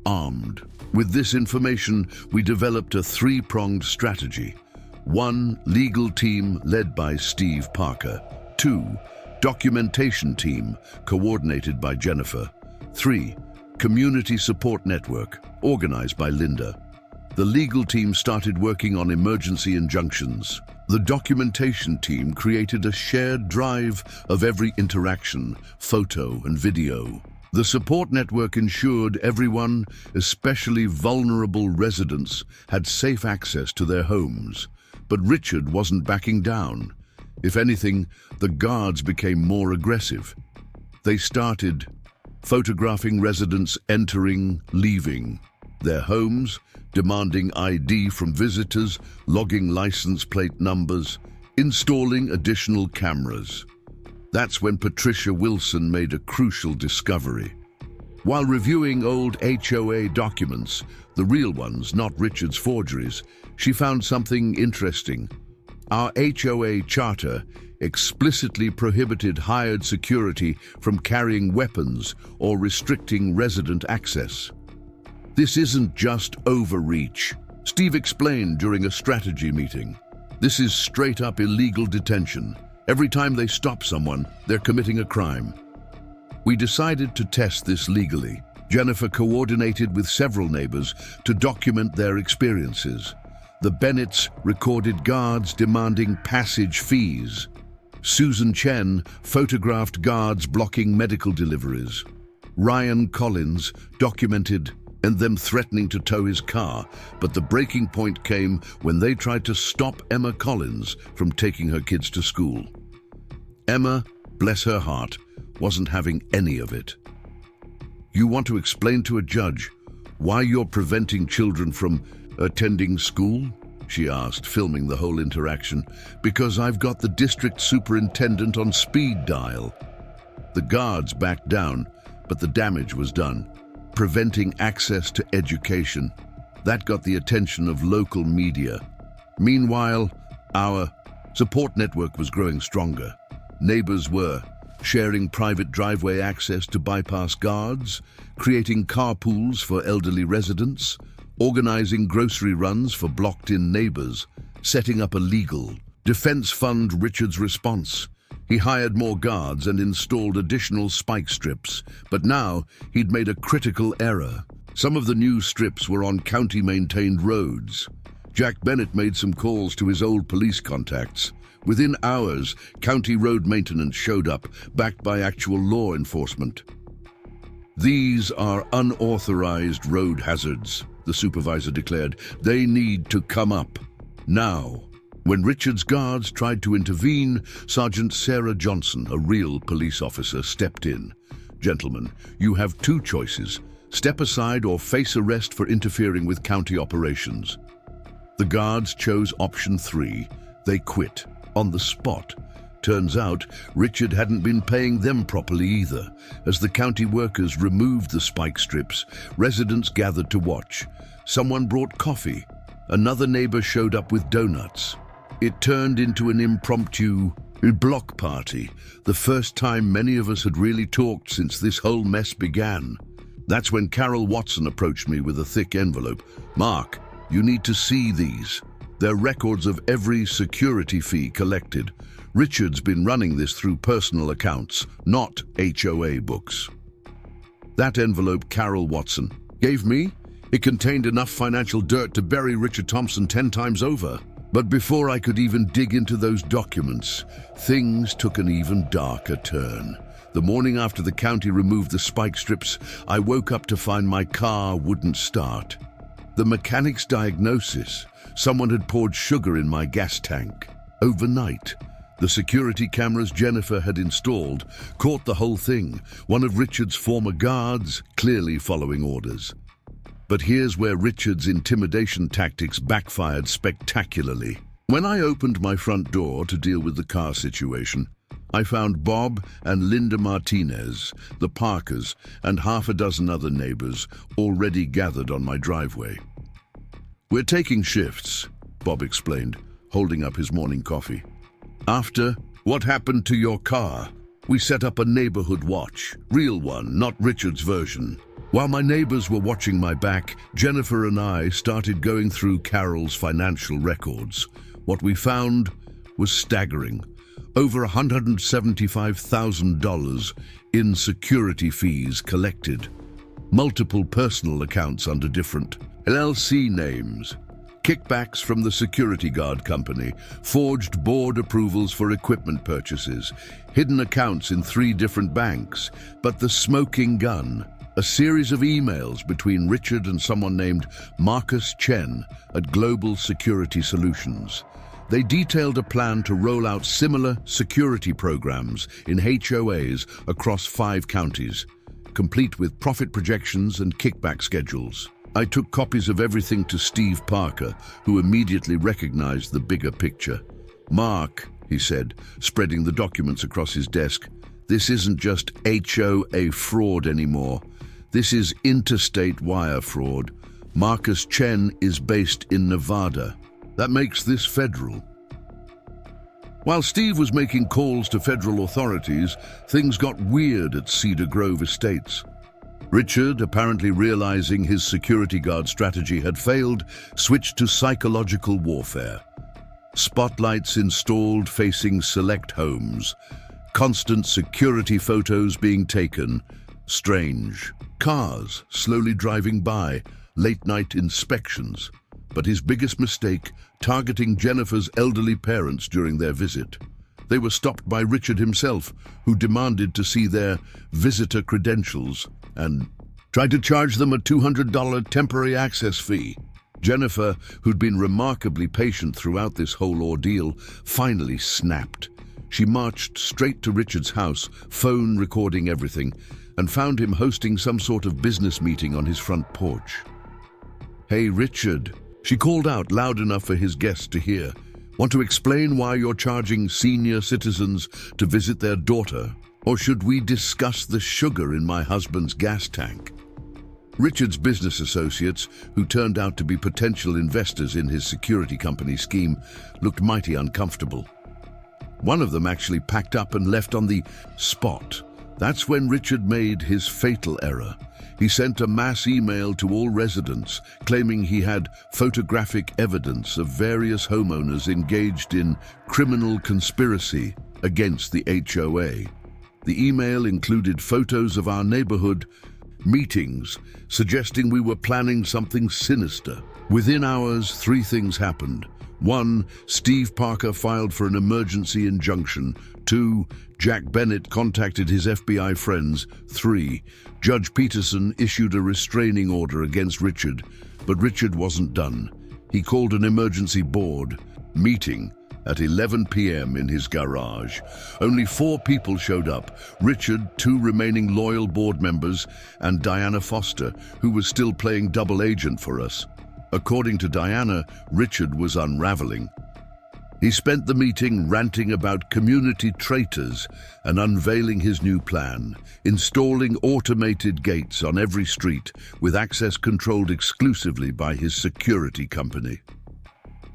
Armed with this information, we developed a three-pronged strategy. 1. Legal team led by Steve Parker. 2. Documentation team coordinated by Jennifer. 3. Community support network organized by Linda. The legal team started working on emergency injunctions. The documentation team created a shared drive of every interaction, photo and video. The support network ensured everyone, especially vulnerable residents, had safe access to their homes. But Richard wasn't backing down. If anything, the guards became more aggressive. They started photographing residents entering, leaving their homes, demanding ID from visitors, logging license plate numbers, installing additional cameras. That's when Patricia Wilson made a crucial discovery. While reviewing old HOA documents, the real ones, not Richard's forgeries, she found something interesting. Our HOA charter explicitly prohibited hired security from carrying weapons or restricting resident access. "This isn't just overreach," Steve explained during a strategy meeting. "This is straight-up illegal detention. Every time they stop someone, they're committing a crime." We decided to test this legally. Jennifer coordinated with several neighbors to document their experiences. The Bennetts recorded guards demanding passage fees. Susan Chen photographed guards blocking medical deliveries. Ryan Collins documented them threatening to tow his car, but the breaking point came when they tried to stop Emma Collins from taking her kids to school. Emma, bless her heart, wasn't having any of it. "You want to explain to a judge why you're preventing children from attending school?" she asked, filming the whole interaction. "Because I've got the district superintendent on speed dial." The guards backed down, but the damage was done. Preventing access to education. That got the attention of local media. Meanwhile, our support network was growing stronger. Neighbors were sharing private driveway access to bypass guards, creating carpools for elderly residents, organizing grocery runs for blocked-in neighbors, setting up a legal defense fund. Richard's response: he hired more guards and installed additional spike strips, but now he'd made a critical error. Some of the new strips were on county-maintained roads. Jack Bennett made some calls to his old police contacts. Within hours, county road maintenance showed up, backed by actual law enforcement. "These are unauthorized road hazards," the supervisor declared. "They need to come up now." When Richard's guards tried to intervene, Sergeant Sarah Johnson, a real police officer, stepped in. "Gentlemen, you have two choices. Step aside or face arrest for interfering with county operations." The guards chose option 3. They quit on the spot. Turns out, Richard hadn't been paying them properly either. As the county workers removed the spike strips, residents gathered to watch. Someone brought coffee. Another neighbor showed up with donuts. It turned into an impromptu block party, the first time many of us had really talked since this whole mess began. That's when Carol Watson approached me with a thick envelope. "Mark, you need to see these. They're records of every security fee collected. Richard's been running this through personal accounts, not HOA books." That envelope Carol Watson gave me, it contained enough financial dirt to bury Richard Thompson 10 times over. But before I could even dig into those documents, things took an even darker turn. The morning after the county removed the spike strips, I woke up to find my car wouldn't start. The mechanic's diagnosis: someone had poured sugar in my gas tank. Overnight, the security cameras Jennifer had installed caught the whole thing, one of Richard's former guards clearly following orders. But here's where Richard's intimidation tactics backfired spectacularly. When I opened my front door to deal with the car situation, I found Bob and Linda Martinez, the Parkers, and half a dozen other neighbors already gathered on my driveway. "We're taking shifts," Bob explained, holding up his morning coffee. "After what happened to your car, we set up a neighborhood watch, real one, not Richard's version. While my neighbors were watching my back, Jennifer and I started going through Carol's financial records. What we found was staggering. Over $175,000 in security fees collected. Multiple personal accounts under different LLC names. Kickbacks from the security guard company, forged board approvals for equipment purchases, hidden accounts in 3 different banks. But the smoking gun: a series of emails between Richard and someone named Marcus Chen at Global Security Solutions. They detailed a plan to roll out similar security programs in HOAs across 5 counties, complete with profit projections and kickback schedules. I took copies of everything to Steve Parker, who immediately recognized the bigger picture. "Mark," he said, spreading the documents across his desk, "this isn't just HOA fraud anymore. This is interstate wire fraud. Marcus Chen is based in Nevada. That makes this federal." While Steve was making calls to federal authorities, things got weird at Cedar Grove Estates. Richard, apparently realizing his security guard strategy had failed, switched to psychological warfare. Spotlights installed facing select homes. Constant security photos being taken. Strange. Cars slowly driving by. Late-night inspections. but his biggest mistake, targeting Jennifer's elderly parents during their visit. They were stopped by Richard himself, who demanded to see their visitor credentials and tried to charge them a $200 temporary access fee. Jennifer, who'd been remarkably patient throughout this whole ordeal, finally snapped. She marched straight to Richard's house, phone recording everything, and found him hosting some sort of business meeting on his front porch. "Hey, Richard," she called out loud enough for his guests to hear. "Want to explain why you're charging senior citizens to visit their daughter? Or should we discuss the sugar in my husband's gas tank?" Richard's business associates, who turned out to be potential investors in his security company scheme, looked mighty uncomfortable. One of them actually packed up and left on the spot. That's when Richard made his fatal error. He sent a mass email to all residents, claiming he had photographic evidence of various homeowners engaged in criminal conspiracy against the HOA. The email included photos of our neighborhood meetings, suggesting we were planning something sinister. Within hours, 3 things happened. 1. Steve Parker filed for an emergency injunction. 2. Jack Bennett contacted his FBI friends. 3. Judge Peterson issued a restraining order against Richard, but Richard wasn't done. He called an emergency board meeting at 11 p.m. in his garage. Only 4 people showed up: Richard, 2 remaining loyal board members, and Diana Foster, who was still playing double agent for us. According to Diana, Richard was unraveling. He spent the meeting ranting about community traitors and unveiling his new plan, installing automated gates on every street with access controlled exclusively by his security company.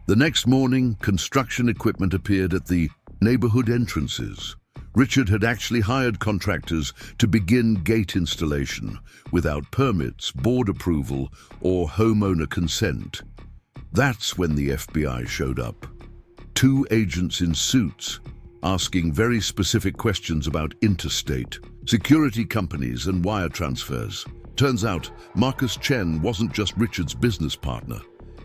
The next morning, construction equipment appeared at the neighborhood entrances. Richard had actually hired contractors to begin gate installation without permits, board approval, or homeowner consent. That's when the FBI showed up. 2 agents in suits, asking very specific questions about interstate, security companies, and wire transfers. Turns out, Marcus Chen wasn't just Richard's business partner.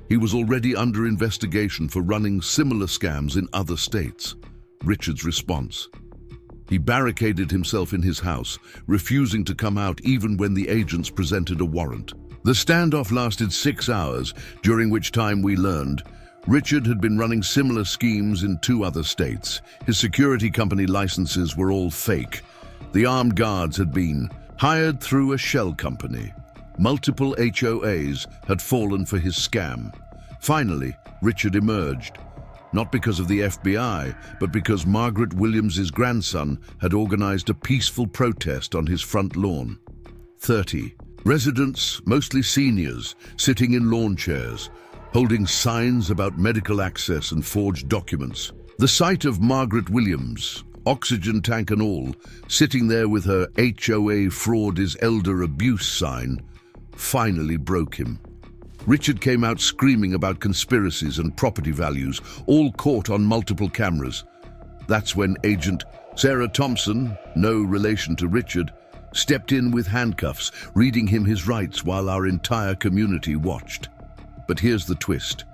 He was already under investigation for running similar scams in other states. Richard's response: he barricaded himself in his house, refusing to come out even when the agents presented a warrant. The standoff lasted 6 hours, during which time we learned Richard had been running similar schemes in 2 other states. His security company licenses were all fake. The armed guards had been hired through a shell company. Multiple HOAs had fallen for his scam. Finally, Richard emerged. Not because of the FBI, but because Margaret Williams's grandson had organized a peaceful protest on his front lawn. 30 residents, mostly seniors, sitting in lawn chairs, holding signs about medical access and forged documents. The sight of Margaret Williams, oxygen tank and all, sitting there with her HOA fraud is elder abuse sign, finally broke him. Richard came out screaming about conspiracies and property values, all caught on multiple cameras. That's when Agent Sarah Thompson, no relation to Richard, stepped in with handcuffs, reading him his rights while our entire community watched. But here's the twist.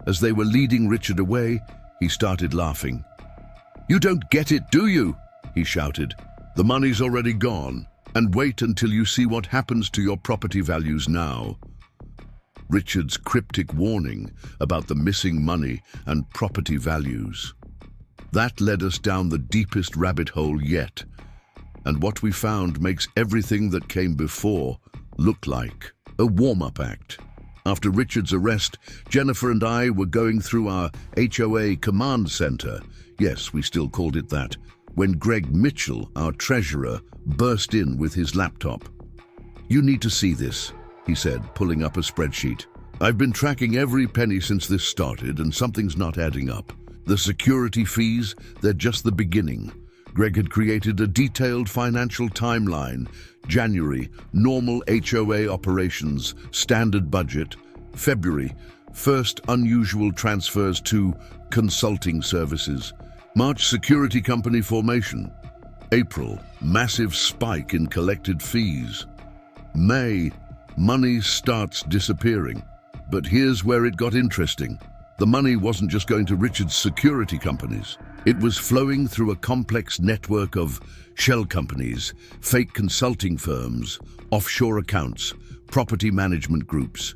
As they were leading Richard away, he started laughing. "You don't get it, do you?" he shouted. "The money's already gone, and wait until you see what happens to your property values now." Richard's cryptic warning about the missing money and property values. That led us down the deepest rabbit hole yet, and what we found makes everything that came before look like a warm-up act. After Richard's arrest, Jennifer and I were going through our HOA command center, yes, we still called it that, when Greg Mitchell, our treasurer, burst in with his laptop. "You need to see this," he said, pulling up a spreadsheet. "I've been tracking every penny since this started, and something's not adding up. The security fees, they're just the beginning." Greg had created a detailed financial timeline. January, normal HOA operations, standard budget. February, first unusual transfers to consulting services. March, security company formation. April, massive spike in collected fees. May, money starts disappearing. But here's where it got interesting. The money wasn't just going to Richard's security companies. It was flowing through a complex network of shell companies, fake consulting firms, offshore accounts, property management groups.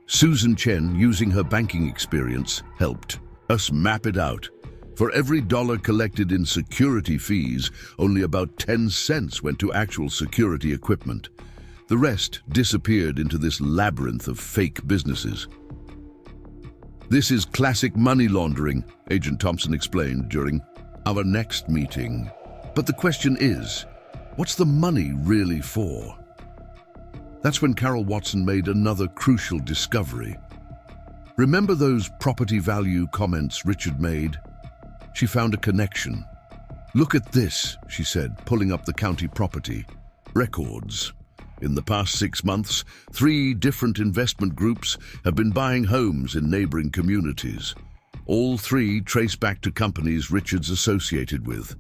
Susan Chen, using her banking experience, helped us map it out. For every dollar collected in security fees, only about 10 cents went to actual security equipment. The rest disappeared into this labyrinth of fake businesses. This is classic money laundering, Agent Thompson explained during our next meeting. But the question is, what's the money really for? That's when Carol Watson made another crucial discovery. Remember those property value comments Richard made? She found a connection. "Look at this," she said, pulling up the county property records. In the past 6 months, 3 different investment groups have been buying homes in neighboring communities. All 3 trace back to companies Richard's associated with.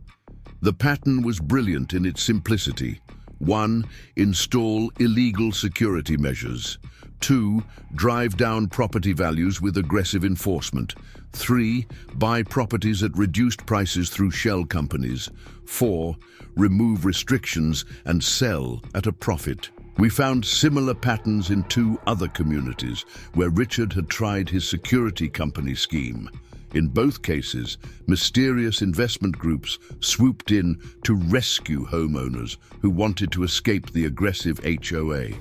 The pattern was brilliant in its simplicity. 1. Install illegal security measures. 2. Drive down property values with aggressive enforcement. 3. Buy properties at reduced prices through shell companies. 4. Remove restrictions and sell at a profit. We found similar patterns in 2 other communities where Richard had tried his security company scheme. In both cases, mysterious investment groups swooped in to rescue homeowners who wanted to escape the aggressive HOA.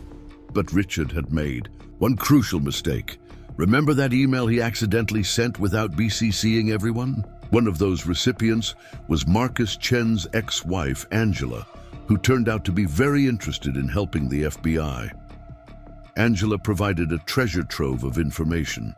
But Richard had made one crucial mistake. Remember that email he accidentally sent without BCCing everyone? One of those recipients was Marcus Chen's ex-wife, Angela, who turned out to be very interested in helping the FBI. Angela provided a treasure trove of information.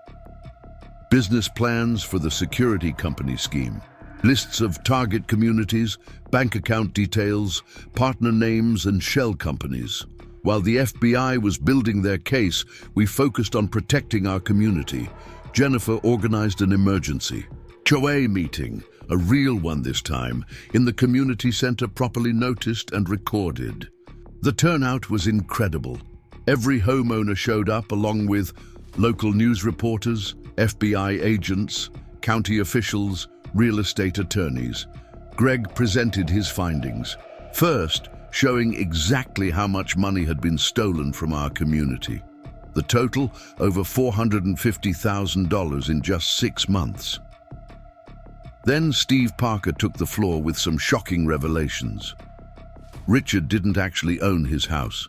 Business plans for the security company scheme, lists of target communities, bank account details, partner names, and shell companies. While the FBI was building their case, we focused on protecting our community. Jennifer organized an emergency HOA meeting, a real one this time, in the community center, properly noticed and recorded. The turnout was incredible. Every homeowner showed up, along with local news reporters, FBI agents, county officials, real estate attorneys. Greg presented his findings, first showing exactly how much money had been stolen from our community. The total, over $450,000 in just 6 months. Then Steve Parker took the floor with some shocking revelations. Richard didn't actually own his house.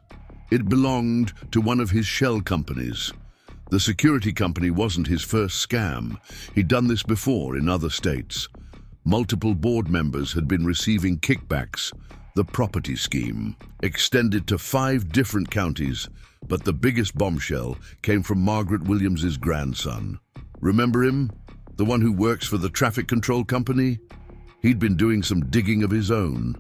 It belonged to one of his shell companies. The security company wasn't his first scam. He'd done this before in other states. Multiple board members had been receiving kickbacks. The property scheme extended to 5 different counties, but the biggest bombshell came from Margaret Williams's grandson. Remember him? The one who works for the traffic control company? He'd been doing some digging of his own.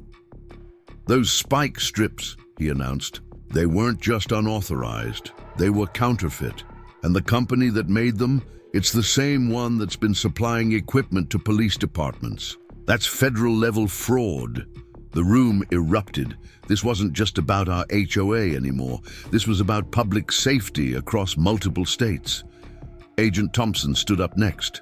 "Those spike strips," he announced, "they weren't just unauthorized, they were counterfeit. And the company that made them, it's the same one that's been supplying equipment to police departments. That's federal-level fraud." The room erupted. This wasn't just about our HOA anymore. This was about public safety across multiple states. Agent Thompson stood up next.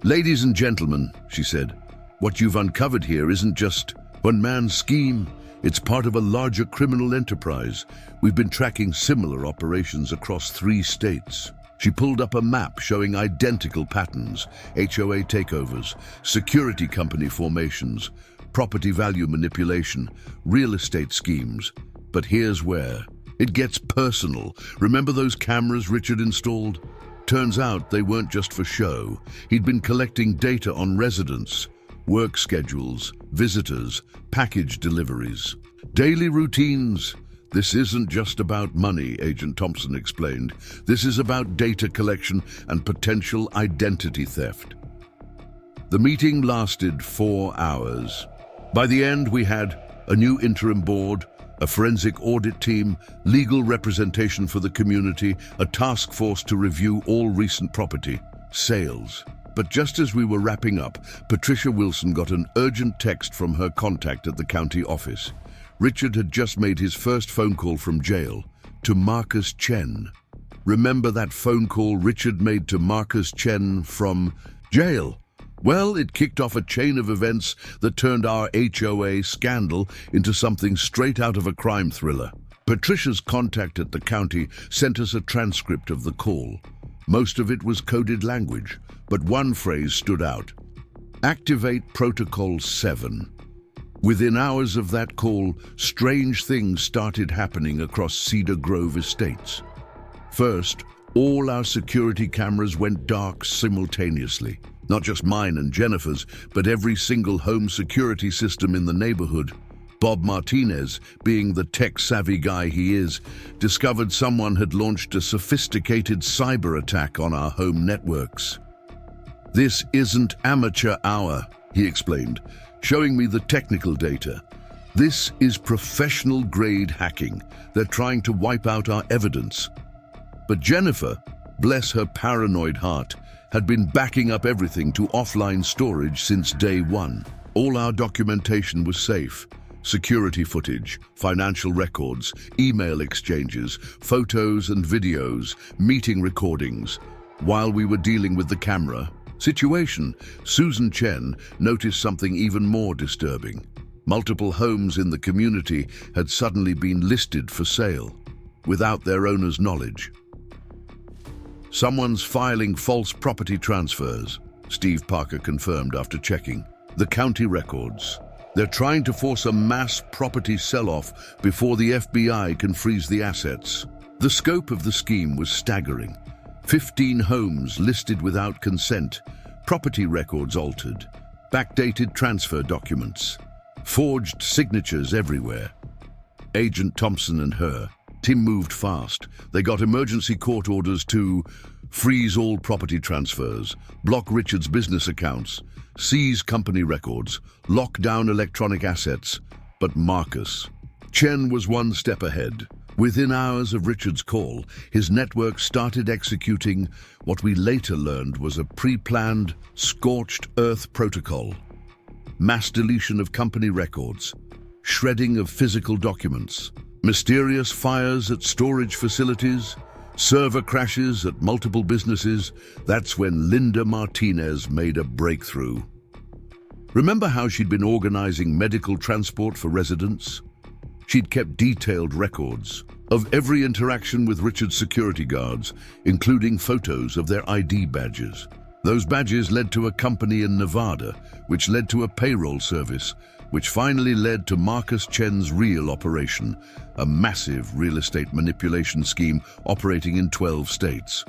"Ladies and gentlemen," she said, "what you've uncovered here isn't just one man's scheme. It's part of a larger criminal enterprise. We've been tracking similar operations across 3 states. She pulled up a map showing identical patterns: HOA takeovers, security company formations, property value manipulation, real estate schemes. But here's where it gets personal. Remember those cameras Richard installed? Turns out they weren't just for show. He'd been collecting data on residents, work schedules, visitors, package deliveries, daily routines. "This isn't just about money," Agent Thompson explained. "This is about data collection and potential identity theft." The meeting lasted 4 hours. By the end, we had a new interim board, a forensic audit team, legal representation for the community, a task force to review all recent property sales. But just as we were wrapping up, Patricia Wilson got an urgent text from her contact at the county office. Richard had just made his first phone call from jail to Marcus Chen. Remember that phone call Richard made to Marcus Chen from jail? Well, it kicked off a chain of events that turned our HOA scandal into something straight out of a crime thriller. Patricia's contact at the county sent us a transcript of the call. Most of it was coded language, but one phrase stood out. Activate Protocol 7. Within hours of that call, strange things started happening across Cedar Grove Estates. First, all our security cameras went dark simultaneously. Not just mine and Jennifer's, but every single home security system in the neighborhood. Bob Martinez, being the tech-savvy guy he is, discovered someone had launched a sophisticated cyber attack on our home networks. "This isn't amateur hour," he explained, showing me the technical data. "This is professional-grade hacking. They're trying to wipe out our evidence." But Jennifer, bless her paranoid heart, had been backing up everything to offline storage since day one. All our documentation was safe. Security footage, financial records, email exchanges, photos and videos, meeting recordings. While we were dealing with the camera situation, Susan Chen noticed something even more disturbing. Multiple homes in the community had suddenly been listed for sale, without their owner's knowledge. "Someone's filing false property transfers," Steve Parker confirmed after checking the county records. "They're trying to force a mass property sell-off before the FBI can freeze the assets." The scope of the scheme was staggering. 15 homes listed without consent, property records altered, backdated transfer documents, forged signatures everywhere. Agent Thompson and her team moved fast. They got emergency court orders to freeze all property transfers, block Richard's business accounts, seize company records, lock down electronic assets. But Marcus Chen was one step ahead. Within hours of Richard's call, his network started executing what we later learned was a pre-planned, scorched earth protocol. Mass deletion of company records, shredding of physical documents, mysterious fires at storage facilities, server crashes at multiple businesses. That's when Linda Martinez made a breakthrough. Remember how she'd been organizing medical transport for residents? She'd kept detailed records of every interaction with Richard's security guards, including photos of their ID badges. Those badges led to a company in Nevada, which led to a payroll service, which finally led to Marcus Chen's real operation, a massive real estate manipulation scheme operating in 12 states.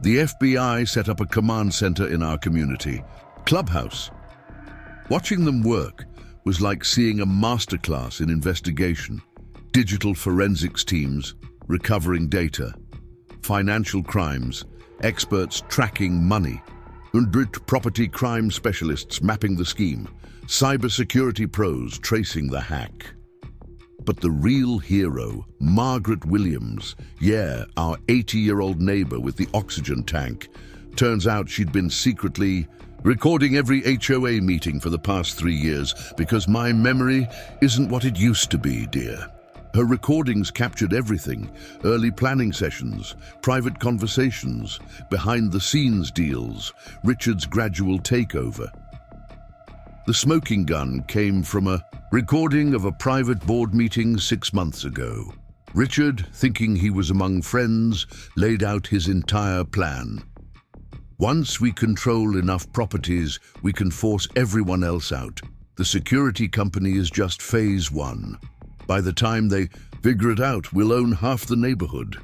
The FBI set up a command center in our community, Clubhouse. Watching them work was like seeing a masterclass in investigation. Digital forensics teams recovering data, financial crimes, experts tracking money, Undrit property crime specialists mapping the scheme, cybersecurity pros tracing the hack. But the real hero, Margaret Williams, our 80-year-old neighbor with the oxygen tank, turns out she'd been secretly recording every HOA meeting for the past 3 years because my memory isn't what it used to be, dear. Her recordings captured everything: early planning sessions, private conversations, behind-the-scenes deals, Richard's gradual takeover. The smoking gun came from a recording of a private board meeting 6 months ago. Richard, thinking he was among friends, laid out his entire plan. Once we control enough properties, we can force everyone else out. The security company is just phase 1. By the time they figure it out, we'll own half the neighborhood.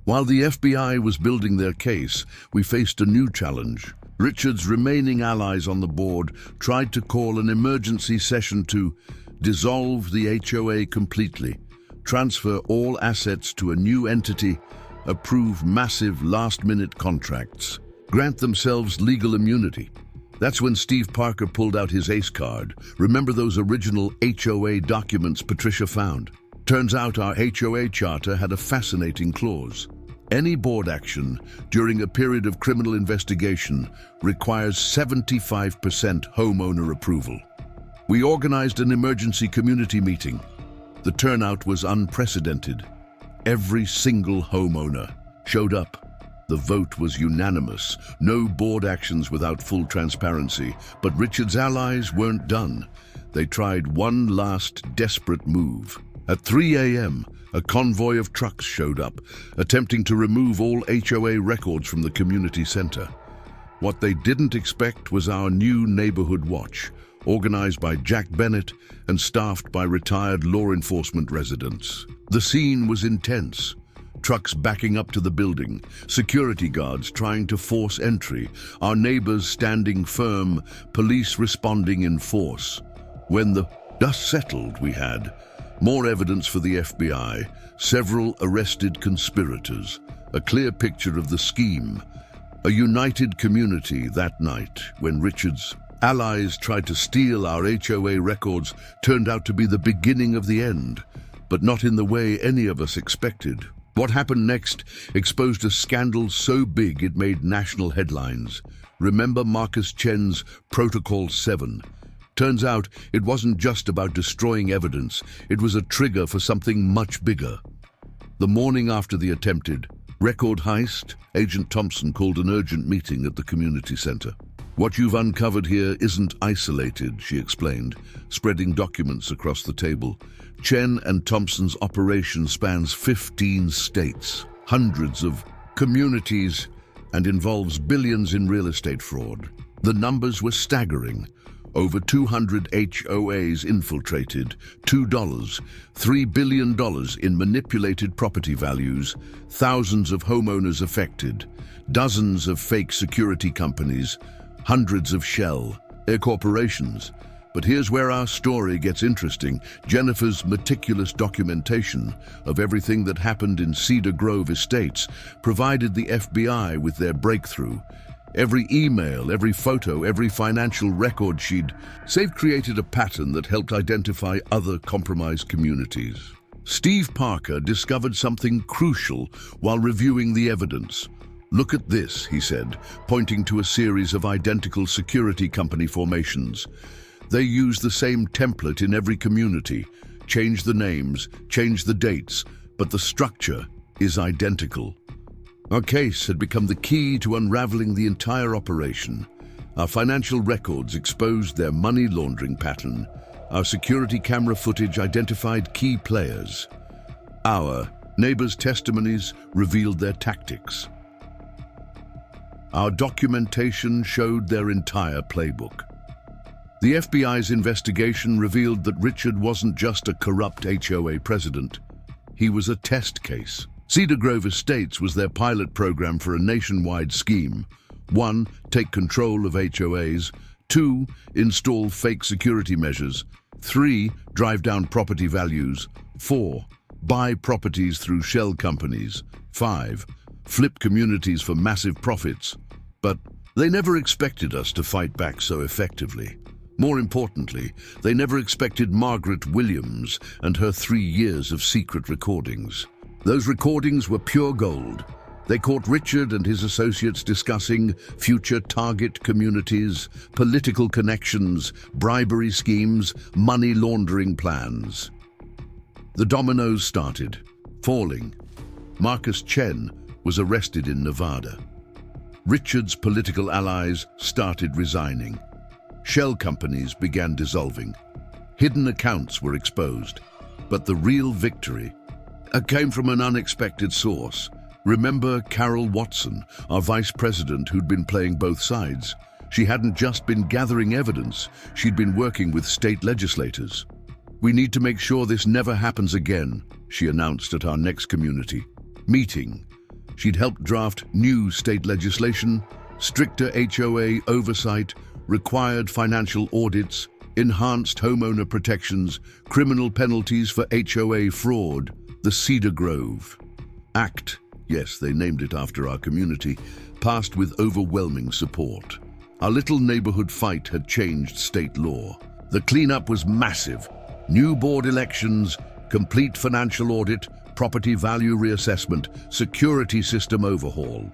While the FBI was building their case, we faced a new challenge. Richard's remaining allies on the board tried to call an emergency session to dissolve the HOA completely, transfer all assets to a new entity, approve massive last-minute contracts, grant themselves legal immunity. That's when Steve Parker pulled out his ace card. Remember those original HOA documents Patricia found? Turns out our HOA charter had a fascinating clause. Any board action during a period of criminal investigation requires 75% homeowner approval. We organized an emergency community meeting. The turnout was unprecedented. Every single homeowner showed up. The vote was unanimous, no board actions without full transparency, but Richard's allies weren't done. They tried one last desperate move. At 3 a.m., a convoy of trucks showed up, attempting to remove all HOA records from the community center. What they didn't expect was our new neighborhood watch, organized by Jack Bennett and staffed by retired law enforcement residents. The scene was intense. Trucks backing up to the building, security guards trying to force entry, our neighbors standing firm, police responding in force. When the dust settled, we had more evidence for the FBI, several arrested conspirators, a clear picture of the scheme, a united community that night when Richard's allies tried to steal our HOA records turned out to be the beginning of the end, but not in the way any of us expected. What happened next exposed a scandal so big it made national headlines. Remember Marcus Chen's Protocol 7? Turns out it wasn't just about destroying evidence, it was a trigger for something much bigger. The morning after the attempted record heist, Agent Thompson called an urgent meeting at the community center. "What you've uncovered here isn't isolated," she explained, spreading documents across the table. Chen and Thompson's operation spans 15 states, hundreds of communities, and involves billions in real estate fraud. The numbers were staggering. Over 200 HOAs infiltrated, $3 billion in manipulated property values, thousands of homeowners affected, dozens of fake security companies, hundreds of shell corporations. But here's where our story gets interesting. Jennifer's meticulous documentation of everything that happened in Cedar Grove Estates provided the FBI with their breakthrough. Every email, every photo, every financial record she'd saved created a pattern that helped identify other compromised communities. Steve Parker discovered something crucial while reviewing the evidence. "Look at this," he said, pointing to a series of identical security company formations. They use the same template in every community. Change the names, change the dates, but the structure is identical. Our case had become the key to unraveling the entire operation. Our financial records exposed their money laundering pattern. Our security camera footage identified key players. Our neighbors' testimonies revealed their tactics. Our documentation showed their entire playbook. The FBI's investigation revealed that Richard wasn't just a corrupt HOA president. He was a test case. Cedar Grove Estates was their pilot program for a nationwide scheme. 1. Take control of HOAs. 2. Install fake security measures. 3. Drive down property values. 4. Buy properties through shell companies. 5. Flip communities for massive profits. But they never expected us to fight back so effectively. More importantly, they never expected Margaret Williams and her 3 years of secret recordings. Those recordings were pure gold. They caught Richard and his associates discussing future target communities, political connections, bribery schemes, money laundering plans. The dominoes started falling. Marcus Chen was arrested in Nevada. Richard's political allies started resigning. Shell companies began dissolving. Hidden accounts were exposed. But the real victory came from an unexpected source. Remember Carol Watson, our vice president who'd been playing both sides? She hadn't just been gathering evidence, she'd been working with state legislators. "We need to make sure this never happens again," she announced at our next community meeting. She'd helped draft new state legislation, stricter HOA oversight, required financial audits, enhanced homeowner protections, criminal penalties for HOA fraud. The Cedar Grove Act, yes, they named it after our community, passed with overwhelming support. Our little neighborhood fight had changed state law. The cleanup was massive. New board elections, complete financial audit, property value reassessment, security system overhaul.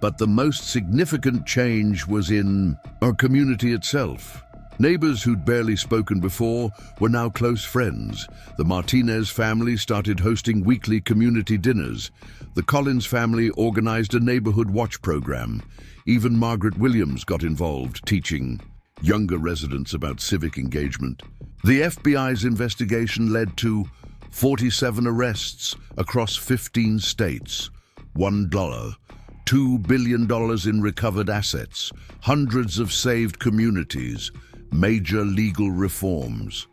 But the most significant change was in our community itself. Neighbors who'd barely spoken before were now close friends. The Martinez family started hosting weekly community dinners. The Collins family organized a neighborhood watch program. Even Margaret Williams got involved, teaching younger residents about civic engagement. The FBI's investigation led to 47 arrests across 15 states, $2 billion in recovered assets, hundreds of saved communities, major legal reforms.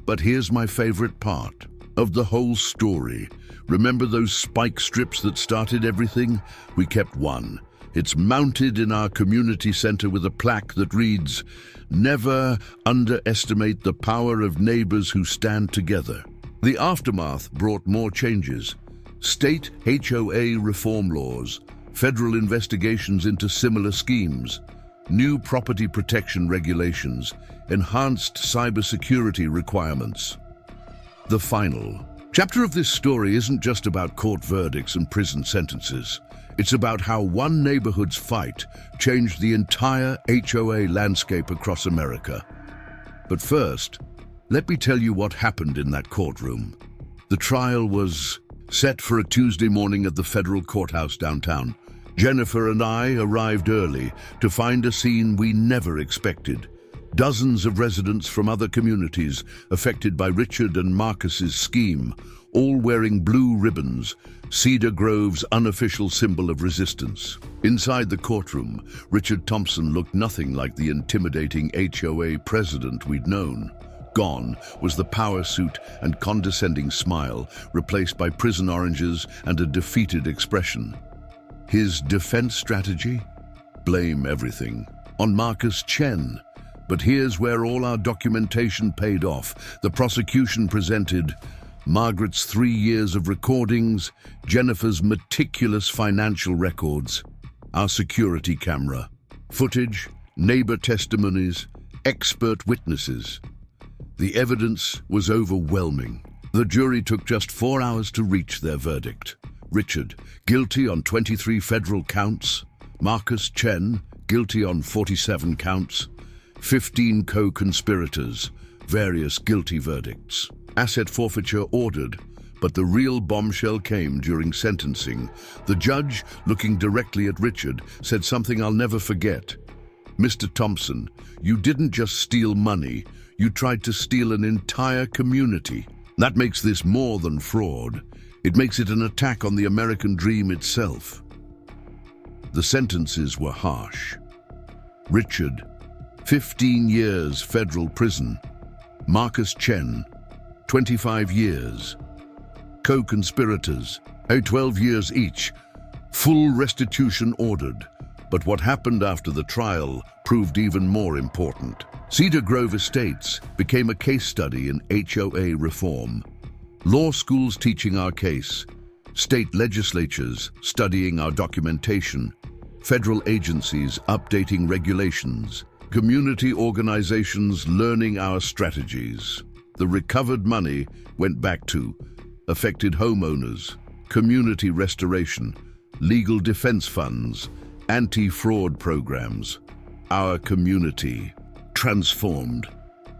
But here's my favorite part of the whole story. Remember those spike strips that started everything? We kept one. It's mounted in our community center with a plaque that reads, "Never underestimate the power of neighbors who stand together." The aftermath brought more changes. State HOA reform laws, federal investigations into similar schemes, new property protection regulations, enhanced cybersecurity requirements. The final chapter of this story isn't just about court verdicts and prison sentences. It's about how one neighborhood's fight changed the entire HOA landscape across America. But first, let me tell you what happened in that courtroom. The trial was set for a Tuesday morning at the federal courthouse downtown. Jennifer and I arrived early to find a scene we never expected. Dozens of residents from other communities affected by Richard and Marcus's scheme, all wearing blue ribbons, Cedar Grove's unofficial symbol of resistance. Inside the courtroom, Richard Thompson looked nothing like the intimidating HOA president we'd known. Gone was the power suit and condescending smile, replaced by prison oranges and a defeated expression. His defense strategy? Blame everything on Marcus Chen. But here's where all our documentation paid off. The prosecution presented Margaret's 3 years of recordings, Jennifer's meticulous financial records, our security camera, footage, neighbor testimonies, expert witnesses. The evidence was overwhelming. The jury took just 4 hours to reach their verdict. Richard, guilty on 23 federal counts. Marcus Chen, guilty on 47 counts. 15 co-conspirators, various guilty verdicts. Asset forfeiture ordered, but the real bombshell came during sentencing. The judge, looking directly at Richard, said something I'll never forget. "Mr. Thompson, you didn't just steal money, you tried to steal an entire community. That makes this more than fraud. It makes it an attack on the American dream itself." The sentences were harsh. Richard, 15 years federal prison. Marcus Chen, 25 years. Co-conspirators, 12 years each. Full restitution ordered. But what happened after the trial proved even more important. Cedar Grove Estates became a case study in HOA reform. Law schools teaching our case, state legislatures studying our documentation, federal agencies updating regulations, community organizations learning our strategies. The recovered money went back to affected homeowners, community restoration, legal defense funds, anti-fraud programs. Our community transformed.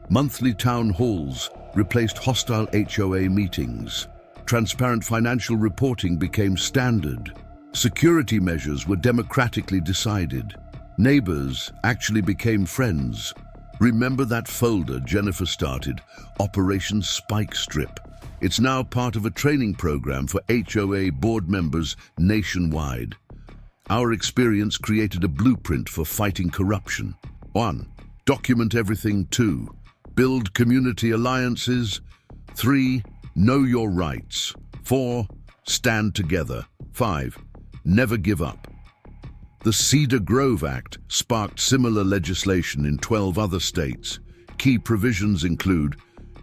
Monthly town halls replaced hostile HOA meetings. Transparent financial reporting became standard. Security measures were democratically decided. Neighbors actually became friends. Remember that folder Jennifer started, Operation Spike Strip? It's now part of a training program for HOA board members nationwide. Our experience created a blueprint for fighting corruption. 1. Document everything. 2. Build community alliances. 3. Know your rights. 4. Stand together. 5. Never give up. The Cedar Grove Act sparked similar legislation in 12 other states. Key provisions include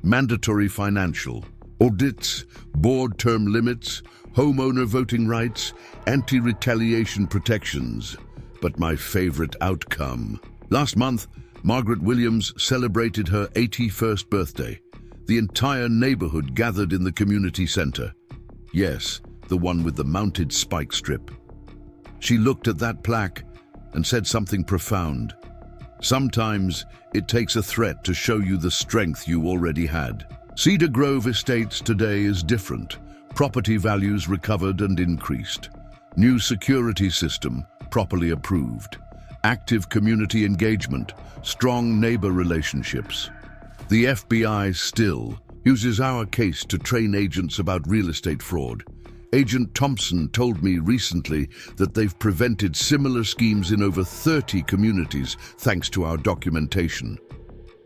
mandatory financial audits, board term limits, homeowner voting rights, anti-retaliation protections. But my favorite outcome. Last month, Margaret Williams celebrated her 81st birthday. The entire neighborhood gathered in the community center. Yes, the one with the mounted spike strip. She looked at that plaque and said something profound. Sometimes it takes a threat to show you the strength you already had. Cedar Grove Estates today is different. Property values recovered and increased. New security system, properly approved. Active community engagement, strong neighbor relationships. The FBI still uses our case to train agents about real estate fraud. Agent Thompson told me recently that they've prevented similar schemes in over 30 communities thanks to our documentation.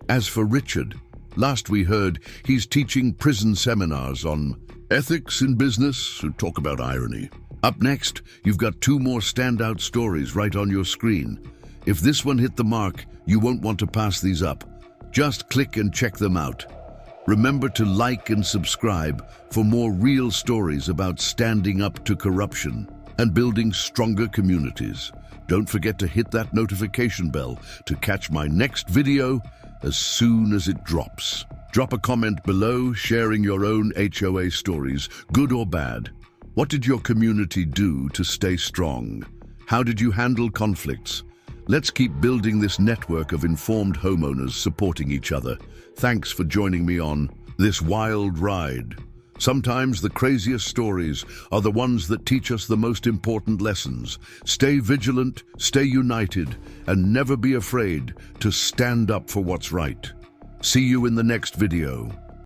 As for Richard, last we heard he's teaching prison seminars on ethics in business, to talk about irony. Up next, you've got two more standout stories right on your screen. If this one hit the mark, you won't want to pass these up. Just click and check them out. Remember to like and subscribe for more real stories about standing up to corruption and building stronger communities. Don't forget to hit that notification bell to catch my next video as soon as it drops. Drop a comment below sharing your own HOA stories, good or bad. What did your community do to stay strong? How did you handle conflicts? Let's keep building this network of informed homeowners supporting each other. Thanks for joining me on this wild ride. Sometimes the craziest stories are the ones that teach us the most important lessons. Stay vigilant, stay united, and never be afraid to stand up for what's right. See you in the next video.